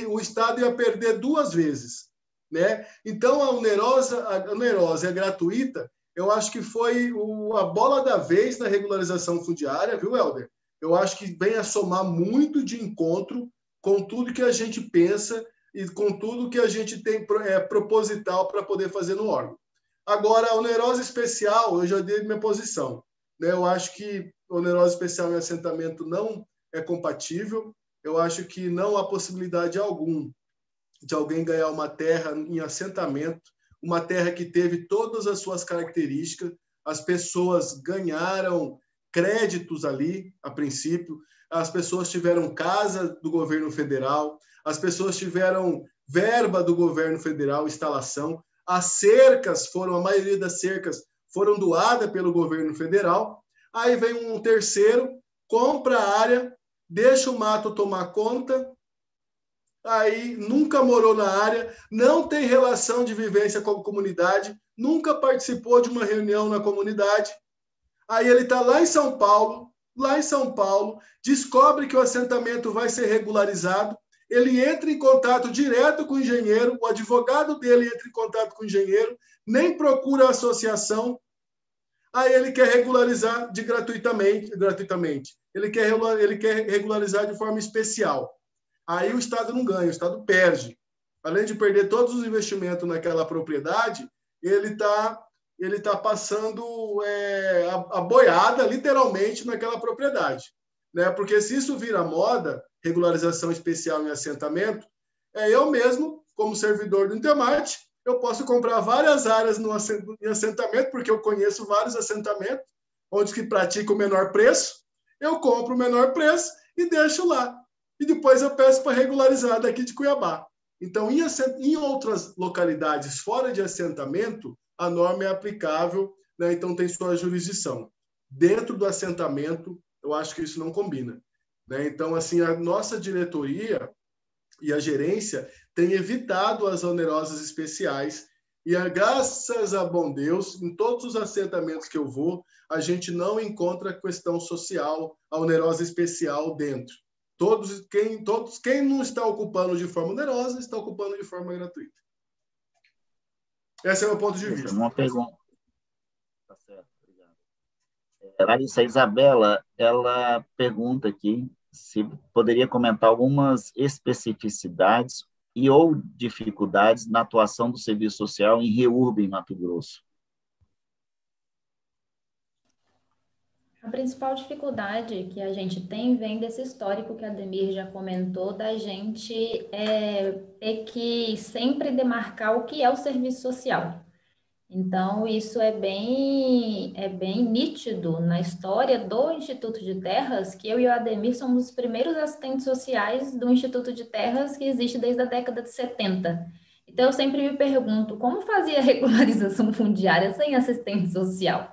O Estado ia perder duas vezes. Né? Então, a onerosa e a gratuita, eu acho que foi a bola da vez na regularização fundiária, viu, Helder? Eu acho que vem a somar muito de encontro com tudo que a gente pensa e com tudo que a gente tem proposital para poder fazer no órgão. Agora, a onerosa especial, eu já dei minha posição. Né? Eu acho que onerosa especial em assentamento não é compatível. Eu acho que não há possibilidade alguma de alguém ganhar uma terra em assentamento, uma terra que teve todas as suas características, as pessoas ganharam créditos ali, a princípio, as pessoas tiveram casa do governo federal, as pessoas tiveram verba do governo federal, instalação, as cercas a maioria das cercas foram doadas pelo governo federal, aí vem um terceiro, compra a área, deixa o mato tomar conta, aí nunca morou na área, não tem relação de vivência com a comunidade, nunca participou de uma reunião na comunidade. Aí ele está lá em São Paulo, descobre que o assentamento vai ser regularizado, ele entra em contato direto com o engenheiro, o advogado dele entra em contato com o engenheiro, nem procura a associação, aí ele quer regularizar gratuitamente. Ele quer regularizar de forma especial. Aí o Estado não ganha, o Estado perde. Além de perder todos os investimentos naquela propriedade, ele está passando a boiada, literalmente, naquela propriedade. Né? Porque se isso vira moda, regularização especial em assentamento, eu mesmo, como servidor do Intermate, eu posso comprar várias áreas em assentamento, porque eu conheço vários assentamentos, onde que pratica o menor preço, eu compro o menor preço e deixo lá. E depois eu peço para regularizar daqui de Cuiabá. Então, em outras localidades fora de assentamento, a norma é aplicável, né? Então tem sua jurisdição. Dentro do assentamento, eu acho que isso não combina. Né? Então, assim, a nossa diretoria e a gerência têm evitado as onerosas especiais E graças a bom Deus, em todos os assentamentos que eu vou, a gente não encontra questão social, a onerosa especial dentro. Quem não está ocupando de forma onerosa, está ocupando de forma gratuita. Esse é o meu ponto de vista. Essa é uma pergunta. Tá certo, obrigado. Larissa, Isabela, ela pergunta aqui se poderia comentar algumas especificidades e ou dificuldades na atuação do serviço social em REURB, em Mato Grosso. A principal dificuldade que a gente tem vem desse histórico que a Ademir já comentou, da gente ter que sempre demarcar o que é o serviço social. Então, isso é bem nítido na história do Instituto de Terras, que eu e o Ademir somos os primeiros assistentes sociais do Instituto de Terras, que existe desde a década de 70. Então, eu sempre me pergunto, como fazia a regularização fundiária sem assistente social?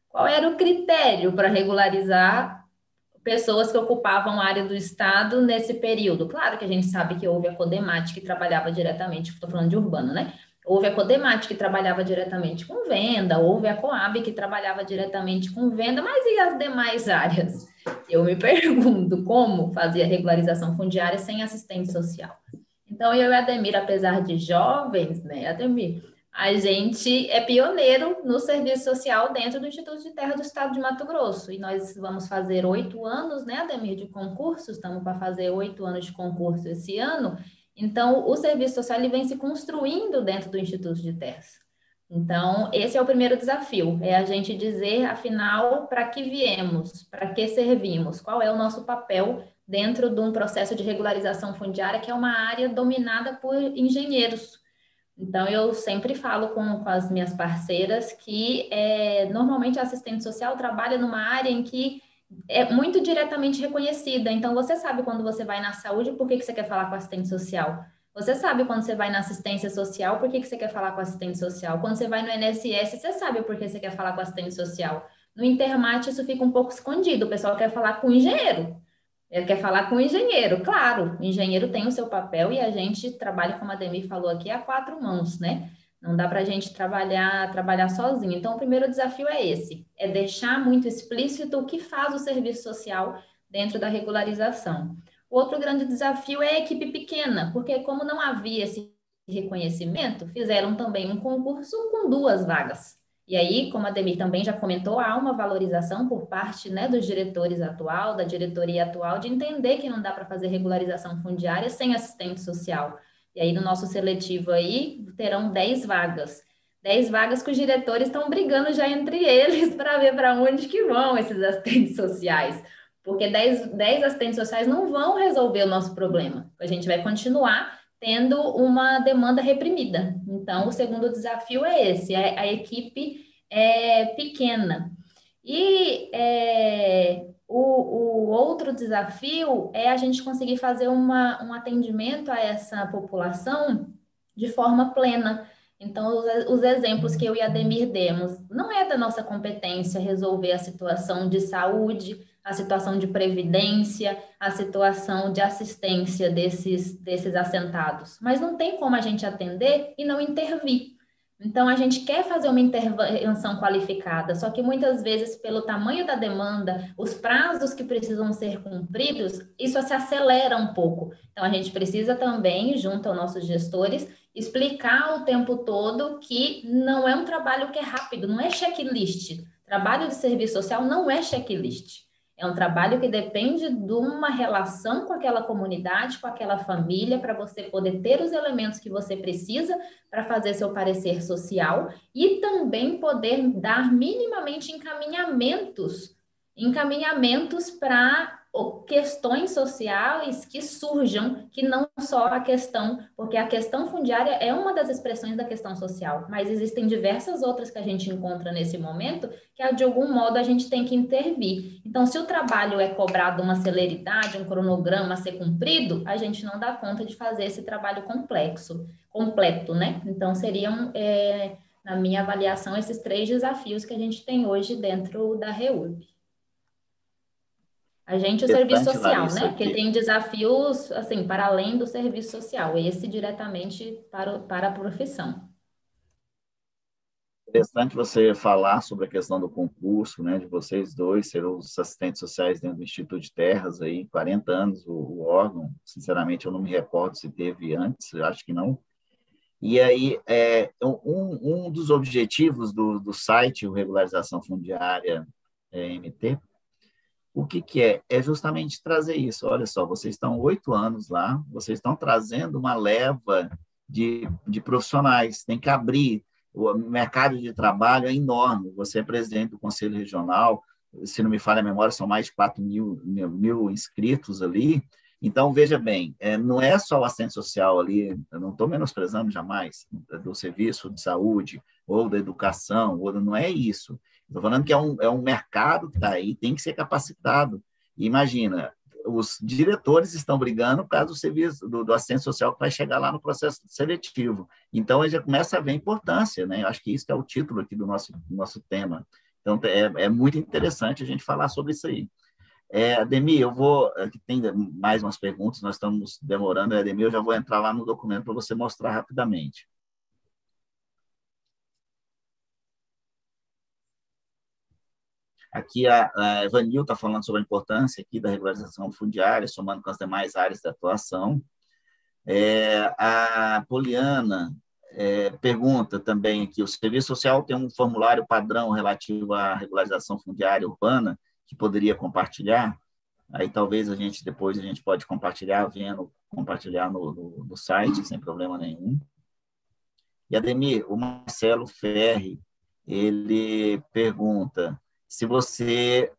Qual era o critério para regularizar pessoas que ocupavam a área do Estado nesse período? Claro que a gente sabe que houve a Codemate que trabalhava diretamente, estou falando de urbano, né? Houve a Codemate que trabalhava diretamente com venda, houve a Coab que trabalhava diretamente com venda, mas e as demais áreas? Eu me pergunto como fazia regularização fundiária sem assistente social. Então, eu e a Ademir, apesar de jovens, né, Ademir, a gente é pioneiro no serviço social dentro do Instituto de Terra do Estado de Mato Grosso. E nós vamos fazer 8 anos, né, Ademir, de concurso, estamos para fazer 8 anos de concurso esse ano. Então, o serviço social ele vem se construindo dentro do Instituto de Terras. Então, esse é o primeiro desafio, é a gente dizer, afinal, para que viemos, para que servimos, qual é o nosso papel dentro de um processo de regularização fundiária, que é uma área dominada por engenheiros. Então, eu sempre falo com as minhas parceiras que, normalmente, a assistente social trabalha numa área em que é muito diretamente reconhecida. Então, você sabe quando você vai na saúde, por que você quer falar com assistente social? Você sabe quando você vai na assistência social, por que você quer falar com assistente social? Quando você vai no INSS, você sabe por que você quer falar com assistente social. No Intermate, isso fica um pouco escondido. O pessoal quer falar com o engenheiro. Ele quer falar com o engenheiro, claro, o engenheiro tem o seu papel e a gente trabalha, como a Ademir falou aqui, a 4 mãos, né? Não dá para a gente trabalhar sozinho. Então, o primeiro desafio é esse, é deixar muito explícito o que faz o serviço social dentro da regularização. O outro grande desafio é a equipe pequena, porque como não havia esse reconhecimento, fizeram também um concurso com 2 vagas. E aí, como a Ademir também já comentou, há uma valorização por parte, né, dos diretores atual, da diretoria atual, de entender que não dá para fazer regularização fundiária sem assistente social. E aí, no nosso seletivo aí, terão 10 vagas. 10 vagas que os diretores estão brigando já entre eles para ver para onde que vão esses assistentes sociais. Porque 10 assistentes sociais não vão resolver o nosso problema. A gente vai continuar tendo uma demanda reprimida. Então, o segundo desafio é esse, a equipe pequena. E o outro desafio é a gente conseguir fazer um atendimento a essa população de forma plena. Então, os exemplos que eu e a Ademir demos, não é da nossa competência resolver a situação de saúde, a situação de previdência, a situação de assistência desses assentados. Mas não tem como a gente atender e não intervir. Então, a gente quer fazer uma intervenção qualificada, só que muitas vezes, pelo tamanho da demanda, os prazos que precisam ser cumpridos, isso se acelera um pouco. Então, a gente precisa também, junto aos nossos gestores, explicar o tempo todo que não é um trabalho que é rápido, não é checklist. Trabalho de serviço social não é checklist. É um trabalho que depende de uma relação com aquela comunidade, com aquela família, para você poder ter os elementos que você precisa para fazer seu parecer social e também poder dar minimamente encaminhamentos para questões sociais que surjam, que não só a questão, porque a questão fundiária é uma das expressões da questão social, mas existem diversas outras que a gente encontra nesse momento que, de algum modo, a gente tem que intervir. Então, se o trabalho é cobrado uma celeridade, um cronograma a ser cumprido, a gente não dá conta de fazer esse trabalho completo, né? Então, seriam, na minha avaliação, esses 3 desafios que a gente tem hoje dentro da REURB. A gente, o serviço social, Larissa, né? Porque tem desafios, assim, para além do serviço social, esse diretamente para a profissão. Interessante você falar sobre a questão do concurso, né, de vocês dois serem os assistentes sociais dentro do Instituto de Terras, aí, 40 anos o órgão, sinceramente eu não me recordo se teve antes, eu acho que não. E aí, um dos objetivos do site, o Regularização Fundiária MT, o que é? É justamente trazer isso. Olha só, vocês estão 8 anos lá, vocês estão trazendo uma leva de profissionais, tem que abrir. O mercado de trabalho é enorme. Você é presidente do Conselho Regional, se não me falha a memória, são mais de 4 mil inscritos ali. Então, veja bem, não é só o assistente social ali, eu não estou menosprezando jamais, do serviço de saúde ou da educação, não é isso. Estou falando que é um mercado que está aí, tem que ser capacitado. E imagina, os diretores estão brigando por causa do serviço do assistente social que vai chegar lá no processo seletivo. Então, ele já começa a ver a importância, né? Eu acho que isso que é o título aqui do nosso tema. Então, é muito interessante a gente falar sobre isso aí. Ademir, aqui tem mais umas perguntas, nós estamos demorando, Ademir, eu já vou entrar lá no documento para você mostrar rapidamente. Aqui a Evanil está falando sobre a importância aqui da regularização fundiária, somando com as demais áreas de atuação. A Poliana pergunta também aqui, o Serviço Social tem um formulário padrão relativo à regularização fundiária urbana que poderia compartilhar? Aí talvez depois a gente pode compartilhar no site, sem problema nenhum. E, Ademir, o Marcelo Ferri, ele pergunta se você,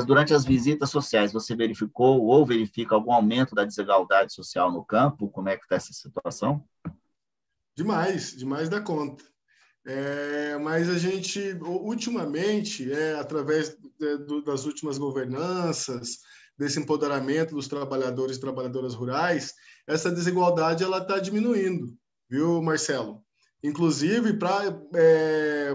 durante as visitas sociais, você verificou ou verifica algum aumento da desigualdade social no campo? Como é que está essa situação? Demais da conta. Mas a gente, ultimamente, através das últimas governanças, desse empoderamento dos trabalhadores e trabalhadoras rurais, essa desigualdade está diminuindo, viu, Marcelo? Inclusive,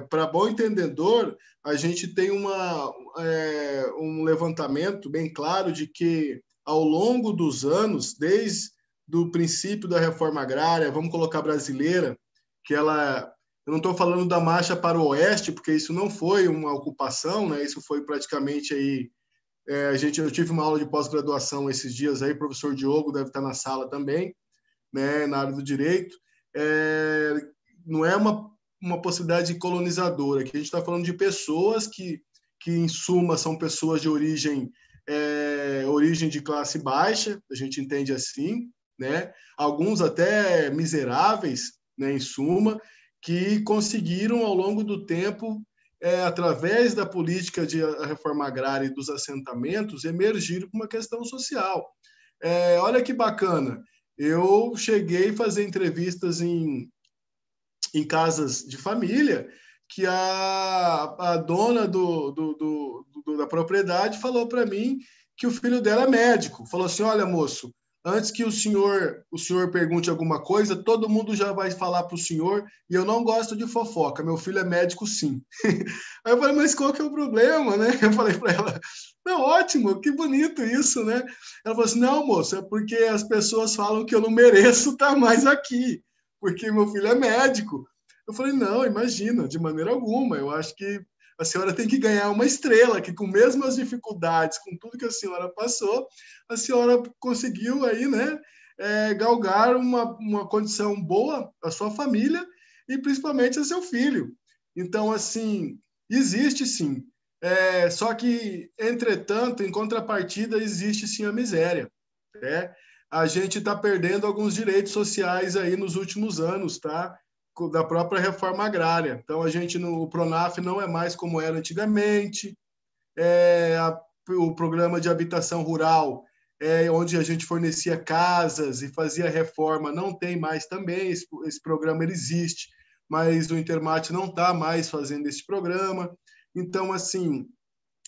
para bom entendedor, a gente tem um levantamento bem claro de que, ao longo dos anos, desde o princípio da reforma agrária, vamos colocar brasileira, que ela... Eu não estou falando da marcha para o oeste, porque isso não foi uma ocupação, né? Isso foi praticamente aí... eu tive uma aula de pós-graduação esses dias aí, o professor Diogo deve estar na sala também, né? Na área do direito. Não é uma possibilidade colonizadora, aqui a gente está falando de pessoas que, em suma, são pessoas de origem de classe baixa, a gente entende assim, né? Alguns até miseráveis, né? Em suma, que conseguiram, ao longo do tempo, através da política de reforma agrária e dos assentamentos, emergir para uma questão social. Olha que bacana, eu cheguei a fazer entrevistas em casas de família, que a dona da propriedade falou para mim que o filho dela é médico. Falou assim, olha, moço, antes que o senhor pergunte alguma coisa, todo mundo já vai falar para o senhor, e eu não gosto de fofoca, meu filho é médico sim. Aí eu falei, mas qual que é o problema, né? Eu falei para ela, não, ótimo, que bonito isso, né? Ela falou assim, não, moço, é porque as pessoas falam que eu não mereço estar mais aqui, porque meu filho é médico. Eu falei, não, imagina, de maneira alguma, eu acho que a senhora tem que ganhar uma estrela, que com mesmas dificuldades, com tudo que a senhora passou, a senhora conseguiu aí, né, galgar uma condição boa à sua família e principalmente a seu filho. Então, assim, existe sim. Só que, entretanto, em contrapartida, existe sim a miséria. Né? A gente está perdendo alguns direitos sociais aí nos últimos anos, tá? Da própria reforma agrária. Então, o PRONAF não é mais como era antigamente, o programa de habitação rural, onde a gente fornecia casas e fazia reforma, não tem mais também, esse programa ele existe, mas o Intermate não está mais fazendo esse programa. Então, assim,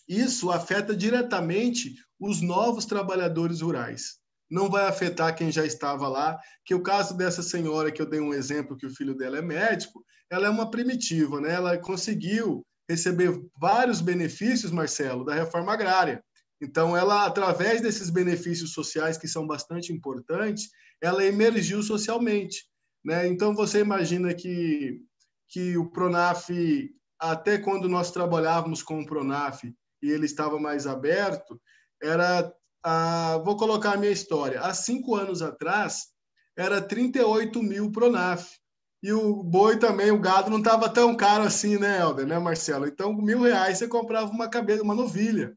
isso afeta diretamente os novos trabalhadores rurais. Não vai afetar quem já estava lá, que o caso dessa senhora, que eu dei um exemplo, que o filho dela é médico, ela é uma primitiva, né? Ela conseguiu receber vários benefícios, Marcelo, da reforma agrária. Então, ela, através desses benefícios sociais, que são bastante importantes, ela emergiu socialmente. Né? Então, você imagina que que o Pronaf, até quando nós trabalhávamos com o Pronaf e ele estava mais aberto, vou colocar a minha história. Há 5 anos atrás, era 38 mil Pronaf. E o boi também, o gado, não estava tão caro assim, né, Helder, né, Marcelo? Então, com R$ 1.000 você comprava uma novilha.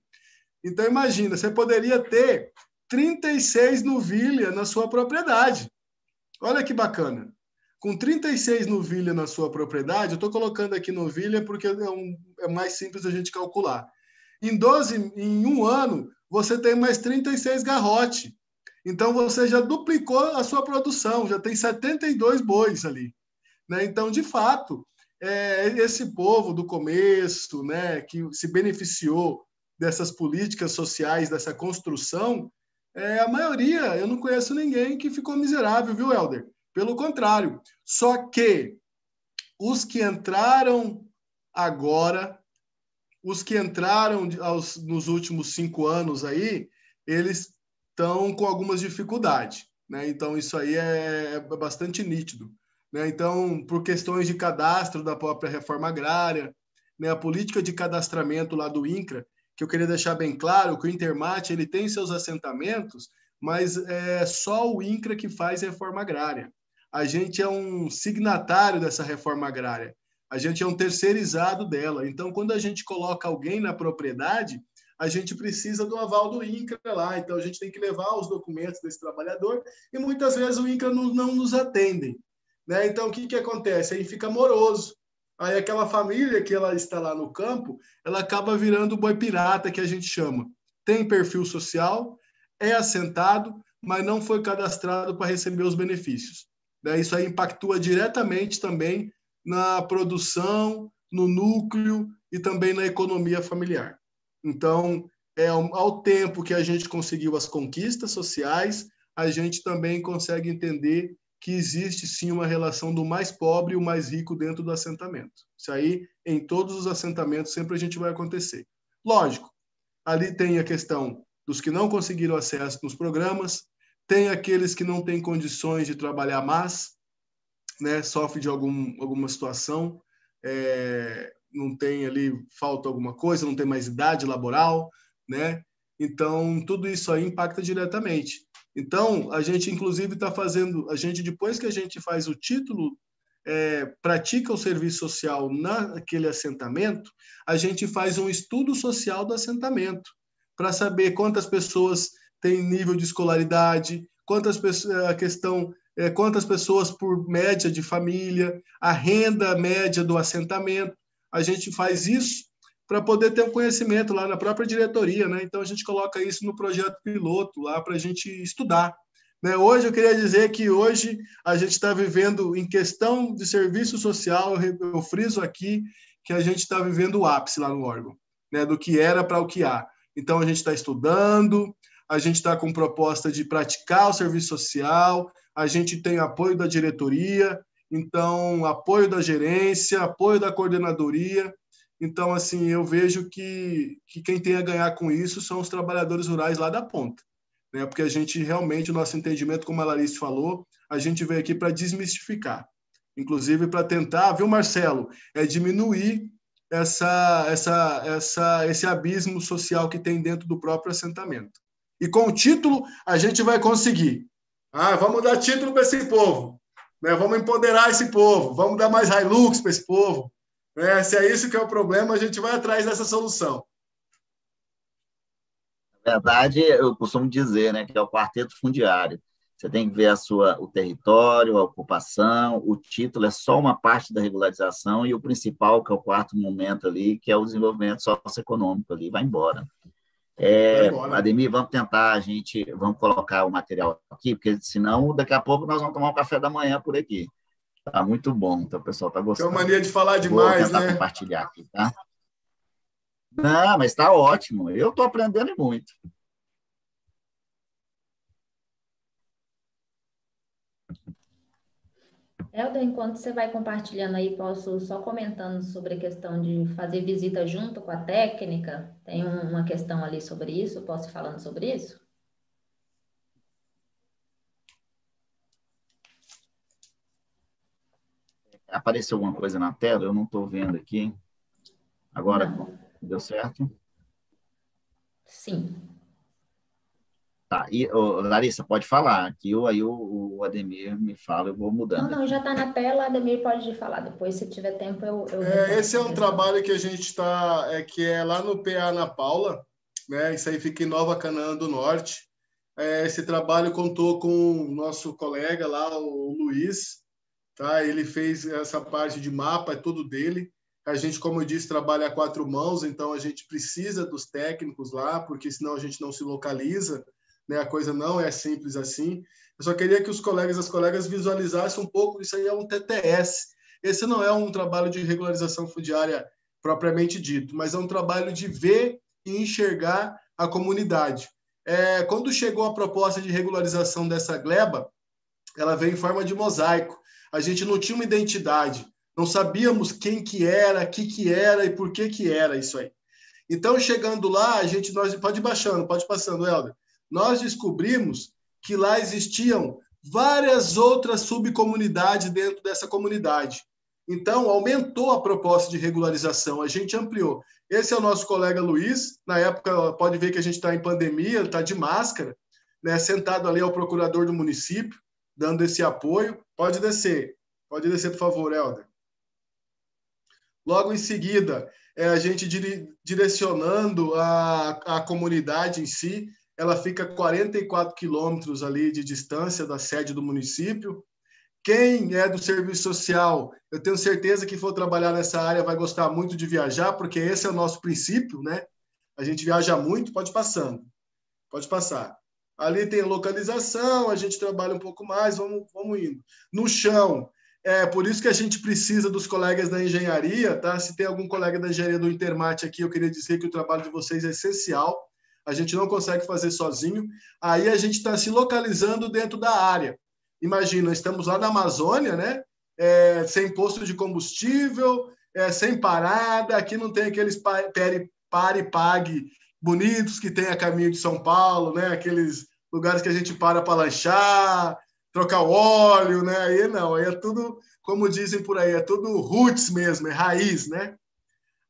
Então, imagina, você poderia ter 36 novilhas na sua propriedade. Olha que bacana. Com 36 novilhas na sua propriedade, eu estou colocando aqui novilha porque é mais simples a gente calcular. Em um ano, você tem mais 36 garrote. Então, você já duplicou a sua produção, já tem 72 bois ali. Né? Então, de fato, esse povo do começo, né, que se beneficiou dessas políticas sociais, dessa construção, a maioria, eu não conheço ninguém que ficou miserável, viu, Helder? Pelo contrário. Só que os que entraram agora, os que entraram nos últimos 5 anos aí, eles estão com algumas dificuldades. Né? Então, isso aí é bastante nítido. Né? Então, por questões de cadastro da própria reforma agrária, né? A política de cadastramento lá do INCRA, que eu queria deixar bem claro que o Intermate ele tem seus assentamentos, mas é só o INCRA que faz reforma agrária. A gente é um signatário dessa reforma agrária. A gente é um terceirizado dela. Então, quando a gente coloca alguém na propriedade, a gente precisa do aval do INCRA lá. Então, a gente tem que levar os documentos desse trabalhador e muitas vezes o INCRA não nos atende. Né? Então, o que acontece? Aí fica moroso. Aí aquela família que ela está lá no campo, ela acaba virando o boi pirata, que a gente chama. Tem perfil social, é assentado, mas não foi cadastrado para receber os benefícios. Né? Isso aí impactua diretamente também na produção, no núcleo e também na economia familiar. Então, ao tempo que a gente conseguiu as conquistas sociais, a gente também consegue entender que existe sim uma relação do mais pobre e o mais rico dentro do assentamento. Isso aí, em todos os assentamentos, sempre a gente vai acontecer. Lógico, ali tem a questão dos que não conseguiram acesso nos programas, tem aqueles que não têm condições de trabalhar mais, né, sofre de alguma situação, não tem ali, falta alguma coisa, não tem mais idade laboral, né? Então, tudo isso aí impacta diretamente. Então, a gente, inclusive, está fazendo, depois que a gente faz o título, pratica o serviço social naquele assentamento, a gente faz um estudo social do assentamento, para saber quantas pessoas têm nível de escolaridade, quantas pessoas por média de família, a renda média do assentamento. A gente faz isso para poder ter um conhecimento lá na própria diretoria, né? Então, a gente coloca isso no projeto piloto lá para a gente estudar. Né? Hoje, eu queria dizer que hoje a gente está vivendo, em questão de serviço social, eu friso aqui que a gente está vivendo o ápice lá no órgão, né? Do que era para o que há. Então, a gente está estudando, a gente está com proposta de praticar o serviço social, a gente tem apoio da diretoria, então, apoio da gerência, apoio da coordenadoria. Então, assim, eu vejo que quem tem a ganhar com isso são os trabalhadores rurais lá da ponta. Né? Porque a gente realmente, o nosso entendimento, como a Larissa falou, a gente veio aqui para desmistificar. Inclusive para tentar, viu, Marcelo, diminuir esse abismo social que tem dentro do próprio assentamento. E com o título, a gente vai conseguir. Vamos dar título para esse povo. Né? Vamos empoderar esse povo. Vamos dar mais Hilux para esse povo. Né? Se é isso que é o problema, a gente vai atrás dessa solução. Na verdade, eu costumo dizer, né, que é o quarteto fundiário. Você tem que ver o território, a ocupação, o título é só uma parte da regularização e o principal, que é o quarto momento ali, que é o desenvolvimento socioeconômico ali, vai embora. Ademir, vamos colocar o material aqui, porque senão daqui a pouco nós vamos tomar um café da manhã por aqui. Tá muito bom, então o pessoal está gostando. Tem uma mania de falar demais, né? Vou tentar compartilhar aqui, tá? Não, mas está ótimo. Eu estou aprendendo muito. Helder, enquanto você vai compartilhando aí, posso só comentando sobre a questão de fazer visita junto com a técnica? Tem uma questão ali sobre isso, posso ir falando sobre isso? Apareceu alguma coisa na tela? Eu não estou vendo aqui. Agora, Não. deu certo? Sim. Tá. E, Larissa, pode falar. Aqui aí o Ademir me fala, eu vou mudando Não, aqui. já está na tela, Ademir pode falar. Depois, se tiver tempo, eu retomo Esse é essa um questão. trabalho que a gente está, que é lá no PA Ana Paula, né? Isso aí fica em Nova Canaã do Norte. Esse trabalho contou com o nosso colega lá, o Luiz, tá? Ele fez essa parte de mapa, é tudo dele. A gente, como eu disse, trabalha a quatro mãos, então a gente precisa dos técnicos lá, porque senão a gente não se localiza, né? A coisa não é simples assim. Eu só queria que os colegas e as colegas visualizassem um pouco, isso aí é um TTS. Esse não é um trabalho de regularização fundiária propriamente dito, mas é um trabalho de ver e enxergar a comunidade. Quando chegou a proposta de regularização dessa gleba, ela veio em forma de mosaico. A gente não tinha uma identidade, não sabíamos quem que era, o que era e por que era isso aí. Então, chegando lá, nós pode ir baixando, pode ir passando, Helder. Nós descobrimos que lá existiam várias outras subcomunidades dentro dessa comunidade. Então, aumentou a proposta de regularização, a gente ampliou. Esse é o nosso colega Luiz, na época, pode ver que a gente está em pandemia, ele está de máscara, né, sentado ali ao procurador do município, dando esse apoio. Pode descer, por favor, Helder. Logo em seguida, a gente direcionando a comunidade em si, ela fica a 44 quilômetros ali de distância da sede do município. Quem é do serviço social, eu tenho certeza que for trabalhar nessa área vai gostar muito de viajar, porque esse é o nosso princípio, né? A gente viaja muito, pode passando. Pode passar. Ali tem localização, a gente trabalha um pouco mais, vamos indo. No chão, por isso que a gente precisa dos colegas da engenharia, tá? Se tem algum colega da engenharia do Intermate aqui, eu queria dizer que o trabalho de vocês é essencial. A gente não consegue fazer sozinho. Aí a gente está se localizando dentro da área. Imagina, estamos lá na Amazônia, né? Sem posto de combustível, sem parada, aqui não tem aqueles pare e pague bonitos que tem a caminho de São Paulo, né? Aqueles lugares que a gente para lanchar, trocar o óleo, né? Aí não, aí é tudo, como dizem por aí, é tudo roots mesmo, é raiz, né?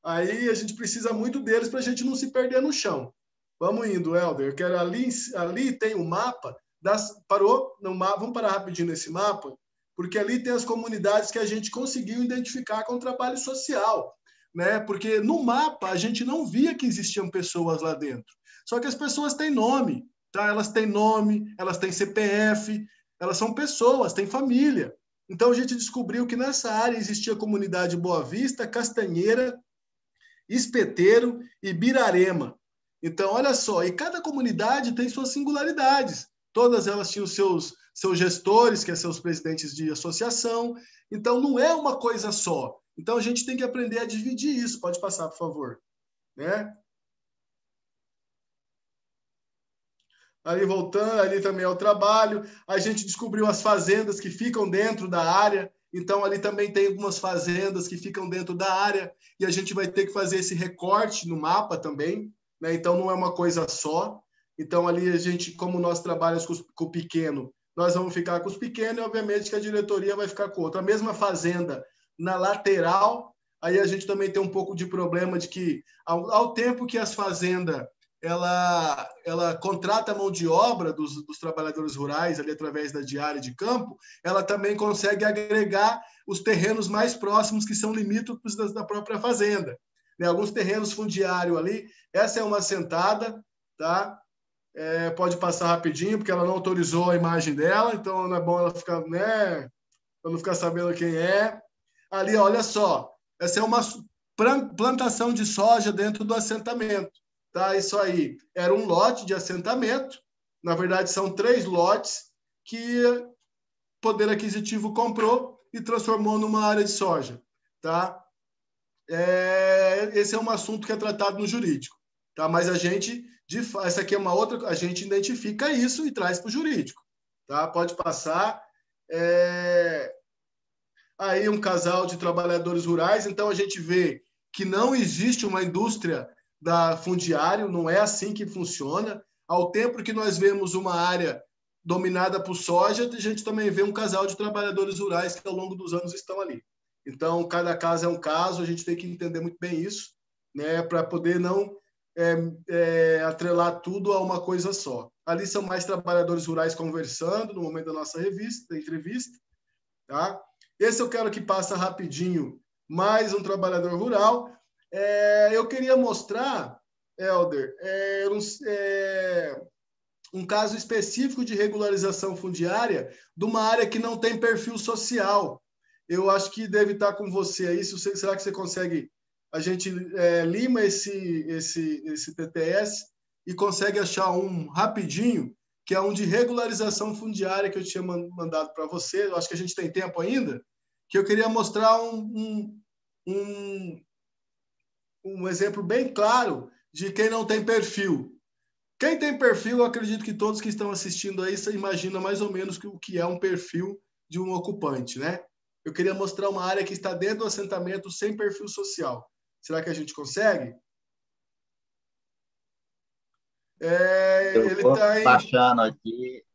Aí a gente precisa muito deles para a gente não se perder no chão. Vamos indo, Helder. Eu quero ali tem o mapa parou no mapa. Vamos parar rapidinho nesse mapa, porque ali tem as comunidades que a gente conseguiu identificar com o trabalho social, né? Porque no mapa a gente não via que existiam pessoas lá dentro. Só que as pessoas têm nome, tá? Elas têm nome, elas têm CPF, elas são pessoas, têm família. Então a gente descobriu que nessa área existia a comunidade Boa Vista, Castanheira, Espeteiro e Birarema. Então, olha só, e cada comunidade tem suas singularidades. Todas elas tinham seus gestores, que são os presidentes de associação. Então, não é uma coisa só. Então, a gente tem que aprender a dividir isso. Pode passar, por favor. Né? Ali voltando, ali também é o trabalho. A gente descobriu as fazendas que ficam dentro da área. Então, ali também tem algumas fazendas que ficam dentro da área. E a gente vai ter que fazer esse recorte no mapa também. Né? Então, não é uma coisa só. Então, ali a gente, como nós trabalhamos com o pequeno, nós vamos ficar com os pequenos e, obviamente, que a diretoria vai ficar com outra. A mesma fazenda na lateral, aí a gente também tem um pouco de problema de que, ao tempo que as fazendas ela contrata a mão de obra dos trabalhadores rurais ali através da diária de campo, ela também consegue agregar os terrenos mais próximos que são limítrofes da própria fazenda. Né? Alguns terrenos fundiários ali. Essa é uma assentada, tá? Pode passar rapidinho, porque ela não autorizou a imagem dela, então não é bom ela ficar, né? Para não ficar sabendo quem é. Ali, olha só, essa é uma plantação de soja dentro do assentamento. Tá? Isso aí era um lote de assentamento, na verdade são 3 lotes que o Poder Aquisitivo comprou e transformou numa área de soja. Tá? Esse é um assunto que é tratado no jurídico. Tá? Mas essa aqui é uma outra, a gente identifica isso e traz para o jurídico. Tá? Pode passar. Aí um casal de trabalhadores rurais, então a gente vê que não existe uma indústria da fundiário, não é assim que funciona. Ao tempo que nós vemos uma área dominada por soja, a gente também vê um casal de trabalhadores rurais que ao longo dos anos estão ali. Então, cada caso é um caso, a gente tem que entender muito bem isso, né, para poder não atrelar tudo a uma coisa só. Ali são mais trabalhadores rurais conversando no momento da nossa entrevista, tá? Esse eu quero que passe rapidinho, mais um trabalhador rural. Eu queria mostrar, Helder, um caso específico de regularização fundiária de uma área que não tem perfil social. Eu acho que deve estar com você aí. Será que você consegue? A gente lima esse TTS e consegue achar um rapidinho, que é um de regularização fundiária que eu tinha mandado para você. Eu acho que a gente tem tempo ainda, que eu queria mostrar um exemplo bem claro de quem não tem perfil. Quem tem perfil, eu acredito que todos que estão assistindo aí imaginam mais ou menos o que é um perfil de um ocupante, né? Eu queria mostrar uma área que está dentro do assentamento sem perfil social. Será que a gente consegue?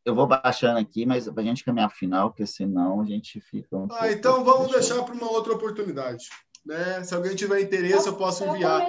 Eu vou baixando aqui, mas para a gente caminhar para o final, porque senão a gente fica um pouco... Então vamos deixar para uma outra oportunidade, né? Se alguém tiver interesse, eu posso enviar.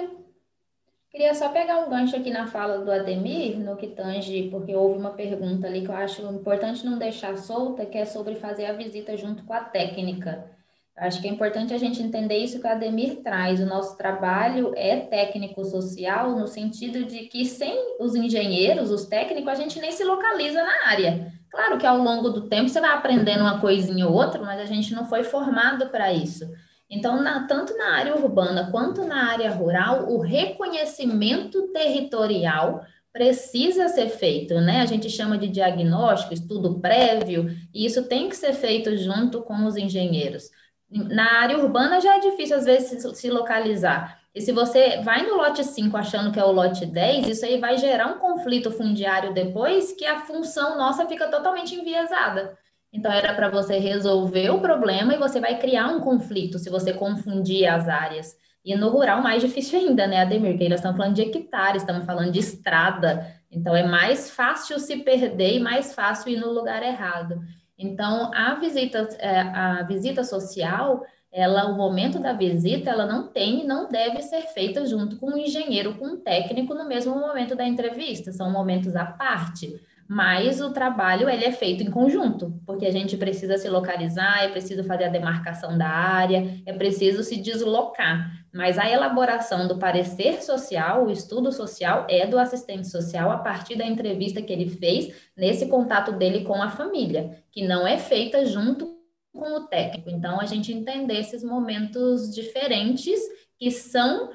Queria só pegar um gancho aqui na fala do Ademir, no que tange, porque houve uma pergunta ali que eu acho importante não deixar solta, que é sobre fazer a visita junto com a técnica. Acho que é importante a gente entender isso que o Ademir traz. O nosso trabalho é técnico-social, no sentido de que sem os engenheiros, os técnicos, a gente nem se localiza na área. Claro que ao longo do tempo você vai aprendendo uma coisinha ou outra, mas a gente não foi formado para isso. Então, tanto na área urbana quanto na área rural, o reconhecimento territorial precisa ser feito, né? A gente chama de diagnóstico, estudo prévio, e isso tem que ser feito junto com os engenheiros. Na área urbana já é difícil, às vezes, se localizar. E se você vai no lote 5 achando que é o lote 10, isso aí vai gerar um conflito fundiário depois, que a função nossa fica totalmente enviesada. Então, era para você resolver o problema e você vai criar um conflito se você confundir as áreas. E no rural, mais difícil ainda, né, Ademir? Porque nós estamos falando de hectares, estamos falando de estrada. Então, é mais fácil se perder e mais fácil ir no lugar errado. Então, a visita social, o momento da visita, ela não tem e não deve ser feita junto com um engenheiro, com um técnico, no mesmo momento da entrevista. São momentos à parte. Mas o trabalho, ele é feito em conjunto, porque a gente precisa se localizar, é preciso fazer a demarcação da área, é preciso se deslocar. Mas a elaboração do parecer social, o estudo social, é do assistente social a partir da entrevista que ele fez nesse contato dele com a família, que não é feita junto com o técnico. Então, a gente entender esses momentos diferentes, que são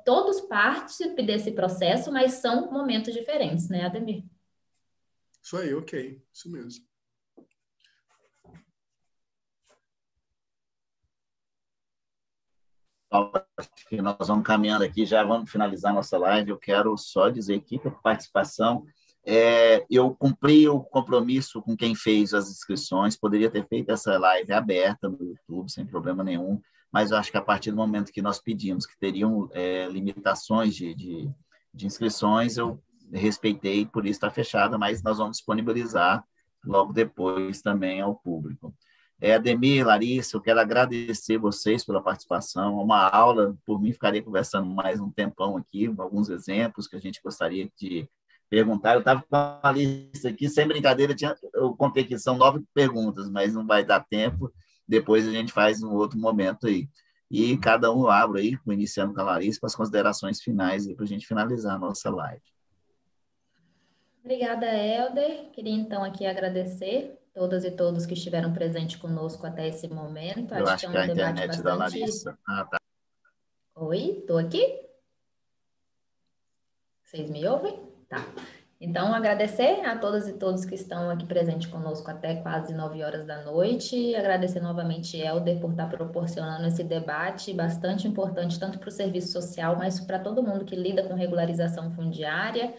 todos parte desse processo, mas são momentos diferentes, né, Ademir? Isso aí, ok. Isso mesmo. Acho que nós vamos caminhando aqui, já vamos finalizar nossa live. Eu quero só dizer aqui que a participação, eu cumpri o compromisso com quem fez as inscrições, poderia ter feito essa live aberta no YouTube, sem problema nenhum, mas eu acho que a partir do momento que nós pedimos que teriam limitações de inscrições, eu respeitei, por isso está fechada, mas nós vamos disponibilizar logo depois também ao público. Ademir, Larissa, eu quero agradecer vocês pela participação, uma aula, por mim ficaria conversando mais um tempão aqui, alguns exemplos que a gente gostaria de perguntar. Eu estava com uma lista aqui, sem brincadeira, eu contei que são 9 perguntas, mas não vai dar tempo, depois a gente faz um outro momento aí. E cada um abre aí, iniciando com a Larissa, para as considerações finais, para a gente finalizar a nossa live. Obrigada, Helder. Queria, então, aqui agradecer todas e todos que estiveram presentes conosco até esse momento. Eu acho que a internet da Larissa... tá. Oi, estou aqui? Vocês me ouvem? Tá. Então, agradecer a todas e todos que estão aqui presentes conosco até quase 9 horas da noite. Agradecer novamente, Helder, por estar proporcionando esse debate bastante importante, tanto para o serviço social, mas para todo mundo que lida com regularização fundiária.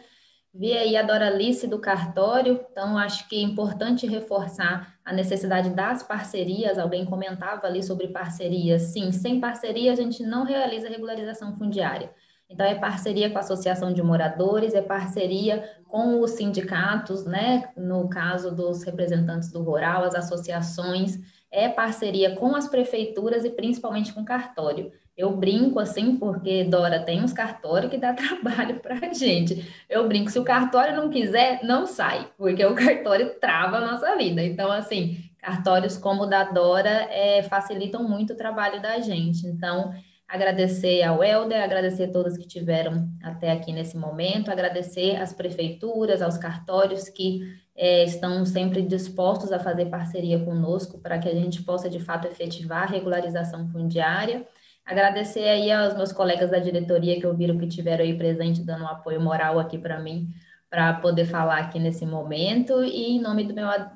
Vi aí a Doralice do cartório, então acho que é importante reforçar a necessidade das parcerias. Alguém comentava ali sobre parcerias. Sim, sem parceria a gente não realiza regularização fundiária. Então, é parceria com a associação de moradores, é parceria com os sindicatos, né? No caso dos representantes do rural, as associações. é parceria com as prefeituras e principalmente com o cartório. Eu brinco assim, porque, Dora, tem uns cartórios que dá trabalho para a gente. Eu brinco, se o cartório não quiser, não sai, porque o cartório trava a nossa vida. Então, assim, cartórios como o da Dora facilitam muito o trabalho da gente. Então, agradecer ao Helder, agradecer a todos que tiveram até aqui nesse momento, agradecer às prefeituras, aos cartórios que estão sempre dispostos a fazer parceria conosco para que a gente possa, de fato, efetivar a regularização fundiária. Agradecer aí aos meus colegas da diretoria que ouviram que tiveram aí presente, dando um apoio moral aqui para mim, para poder falar aqui nesse momento. E em nome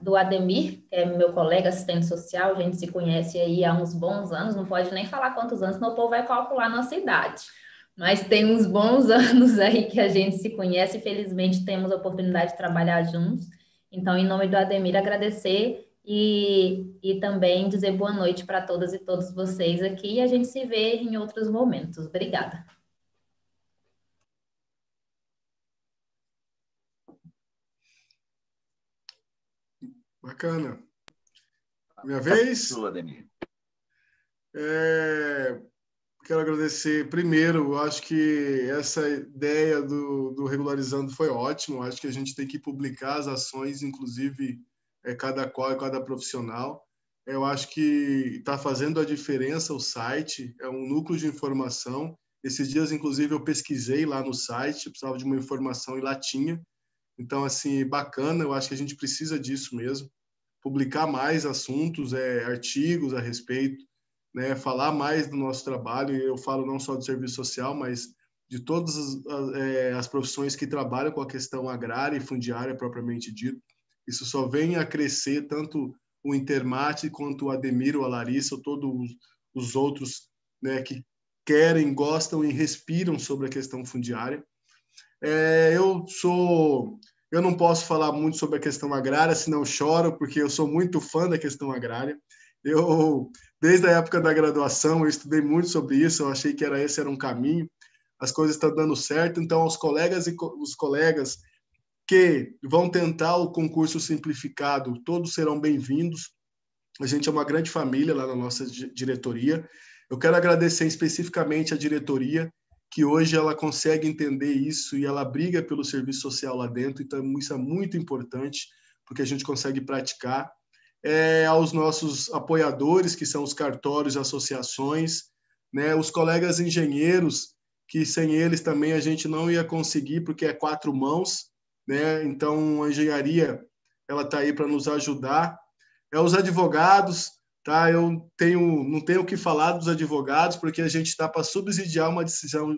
do Ademir, que é meu colega assistente social, a gente se conhece aí há uns bons anos, não pode nem falar quantos anos, senão o povo vai calcular a nossa idade. Mas tem uns bons anos aí que a gente se conhece, e felizmente temos a oportunidade de trabalhar juntos. Então, em nome do Ademir, agradecer e também dizer boa noite para todas e todos vocês aqui, e a gente se vê em outros momentos. Obrigada. Bacana. Minha vez? Sua, Ademir. Quero agradecer primeiro, eu acho que essa ideia do Regularizando foi ótima, eu acho que a gente tem que publicar as ações, inclusive cada qual e cada profissional. Eu acho que está fazendo a diferença o site, é um núcleo de informação. Esses dias, inclusive, eu pesquisei lá no site, precisava de uma informação e lá tinha. Então, assim, bacana, eu acho que a gente precisa disso mesmo. Publicar mais assuntos, artigos a respeito, né, falar mais do nosso trabalho, e eu falo não só do serviço social, mas de todas as profissões que trabalham com a questão agrária e fundiária propriamente dito. Isso só vem a crescer, tanto o Intermate quanto o Ademir, a Larissa, todos os outros, né, que querem, gostam e respiram sobre a questão fundiária. Eu não posso falar muito sobre a questão agrária, senão eu choro, porque eu sou muito fã da questão agrária. Desde a época da graduação, eu estudei muito sobre isso, eu achei que esse era um caminho, as coisas estão dando certo, então os colegas que vão tentar o concurso simplificado, todos serão bem-vindos, a gente é uma grande família lá na nossa diretoria. Eu quero agradecer especificamente a diretoria, que hoje ela consegue entender isso e ela briga pelo serviço social lá dentro, então isso é muito importante, porque a gente consegue praticar. Aos nossos apoiadores, que são os cartórios, associações, né, os colegas engenheiros, que sem eles também a gente não ia conseguir, porque é 4 mãos, né? Então a engenharia ela está aí para nos ajudar. Os advogados, tá? Eu não tenho o que falar dos advogados, porque a gente está para subsidiar uma decisão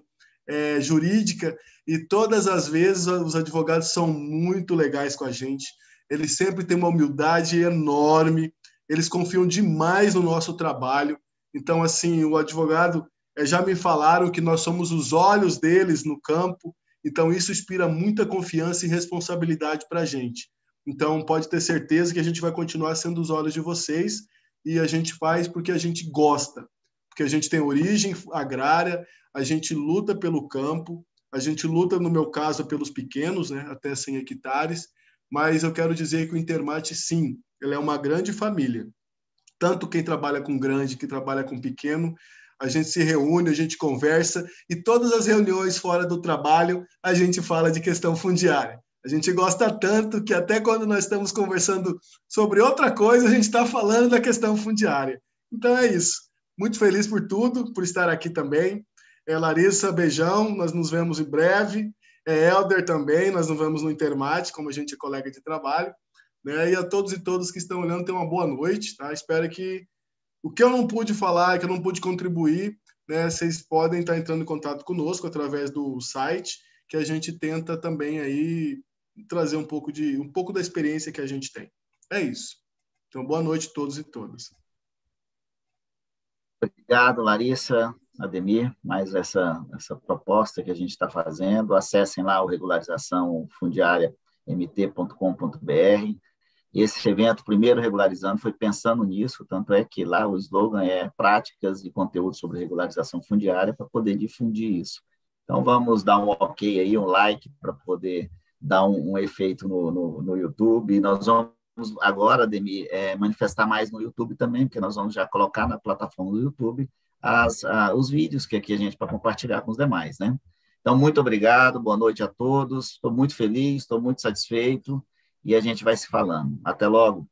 jurídica, e todas as vezes os advogados são muito legais com a gente. Eles sempre têm uma humildade enorme, eles confiam demais no nosso trabalho. Então, assim, o advogado, já me falaram que nós somos os olhos deles no campo, então isso inspira muita confiança e responsabilidade para a gente. Então, pode ter certeza que a gente vai continuar sendo os olhos de vocês, e a gente faz porque a gente gosta, porque a gente tem origem agrária, a gente luta pelo campo, a gente luta, no meu caso, pelos pequenos, né, até 100 hectares, mas eu quero dizer que o Intermate, sim, ele é uma grande família. Tanto quem trabalha com grande, que trabalha com pequeno, a gente se reúne, a gente conversa, e todas as reuniões fora do trabalho, a gente fala de questão fundiária. A gente gosta tanto que até quando nós estamos conversando sobre outra coisa, a gente está falando da questão fundiária. Então é isso. Muito feliz por tudo, por estar aqui também. Larissa, beijão, nós nos vemos em breve. Helder também, nós nos vemos no Intermate, como a gente é colega de trabalho, né? E a todos e todas que estão olhando, tenham uma boa noite, tá? Espero que o que eu não pude falar, que eu não pude contribuir, né, vocês podem estar entrando em contato conosco através do site, que a gente tenta também aí trazer um pouco da experiência que a gente tem. É isso. Então, boa noite a todos e todas. Obrigado, Larissa, Ademir, mais essa proposta que a gente está fazendo. Acessem lá o regularizaçãofundiariamt.com.br. Esse evento, primeiro regularizando, foi pensando nisso, tanto é que lá o slogan é práticas e conteúdo sobre regularização fundiária, para poder difundir isso. Então, vamos dar um ok aí, um like, para poder dar um efeito no YouTube. Nós vamos agora, Ademir, manifestar mais no YouTube também, porque nós vamos já colocar na plataforma do YouTube os vídeos que aqui a gente para compartilhar com os demais, né? Então, muito obrigado, boa noite a todos, estou muito feliz, estou muito satisfeito, e a gente vai se falando. Até logo.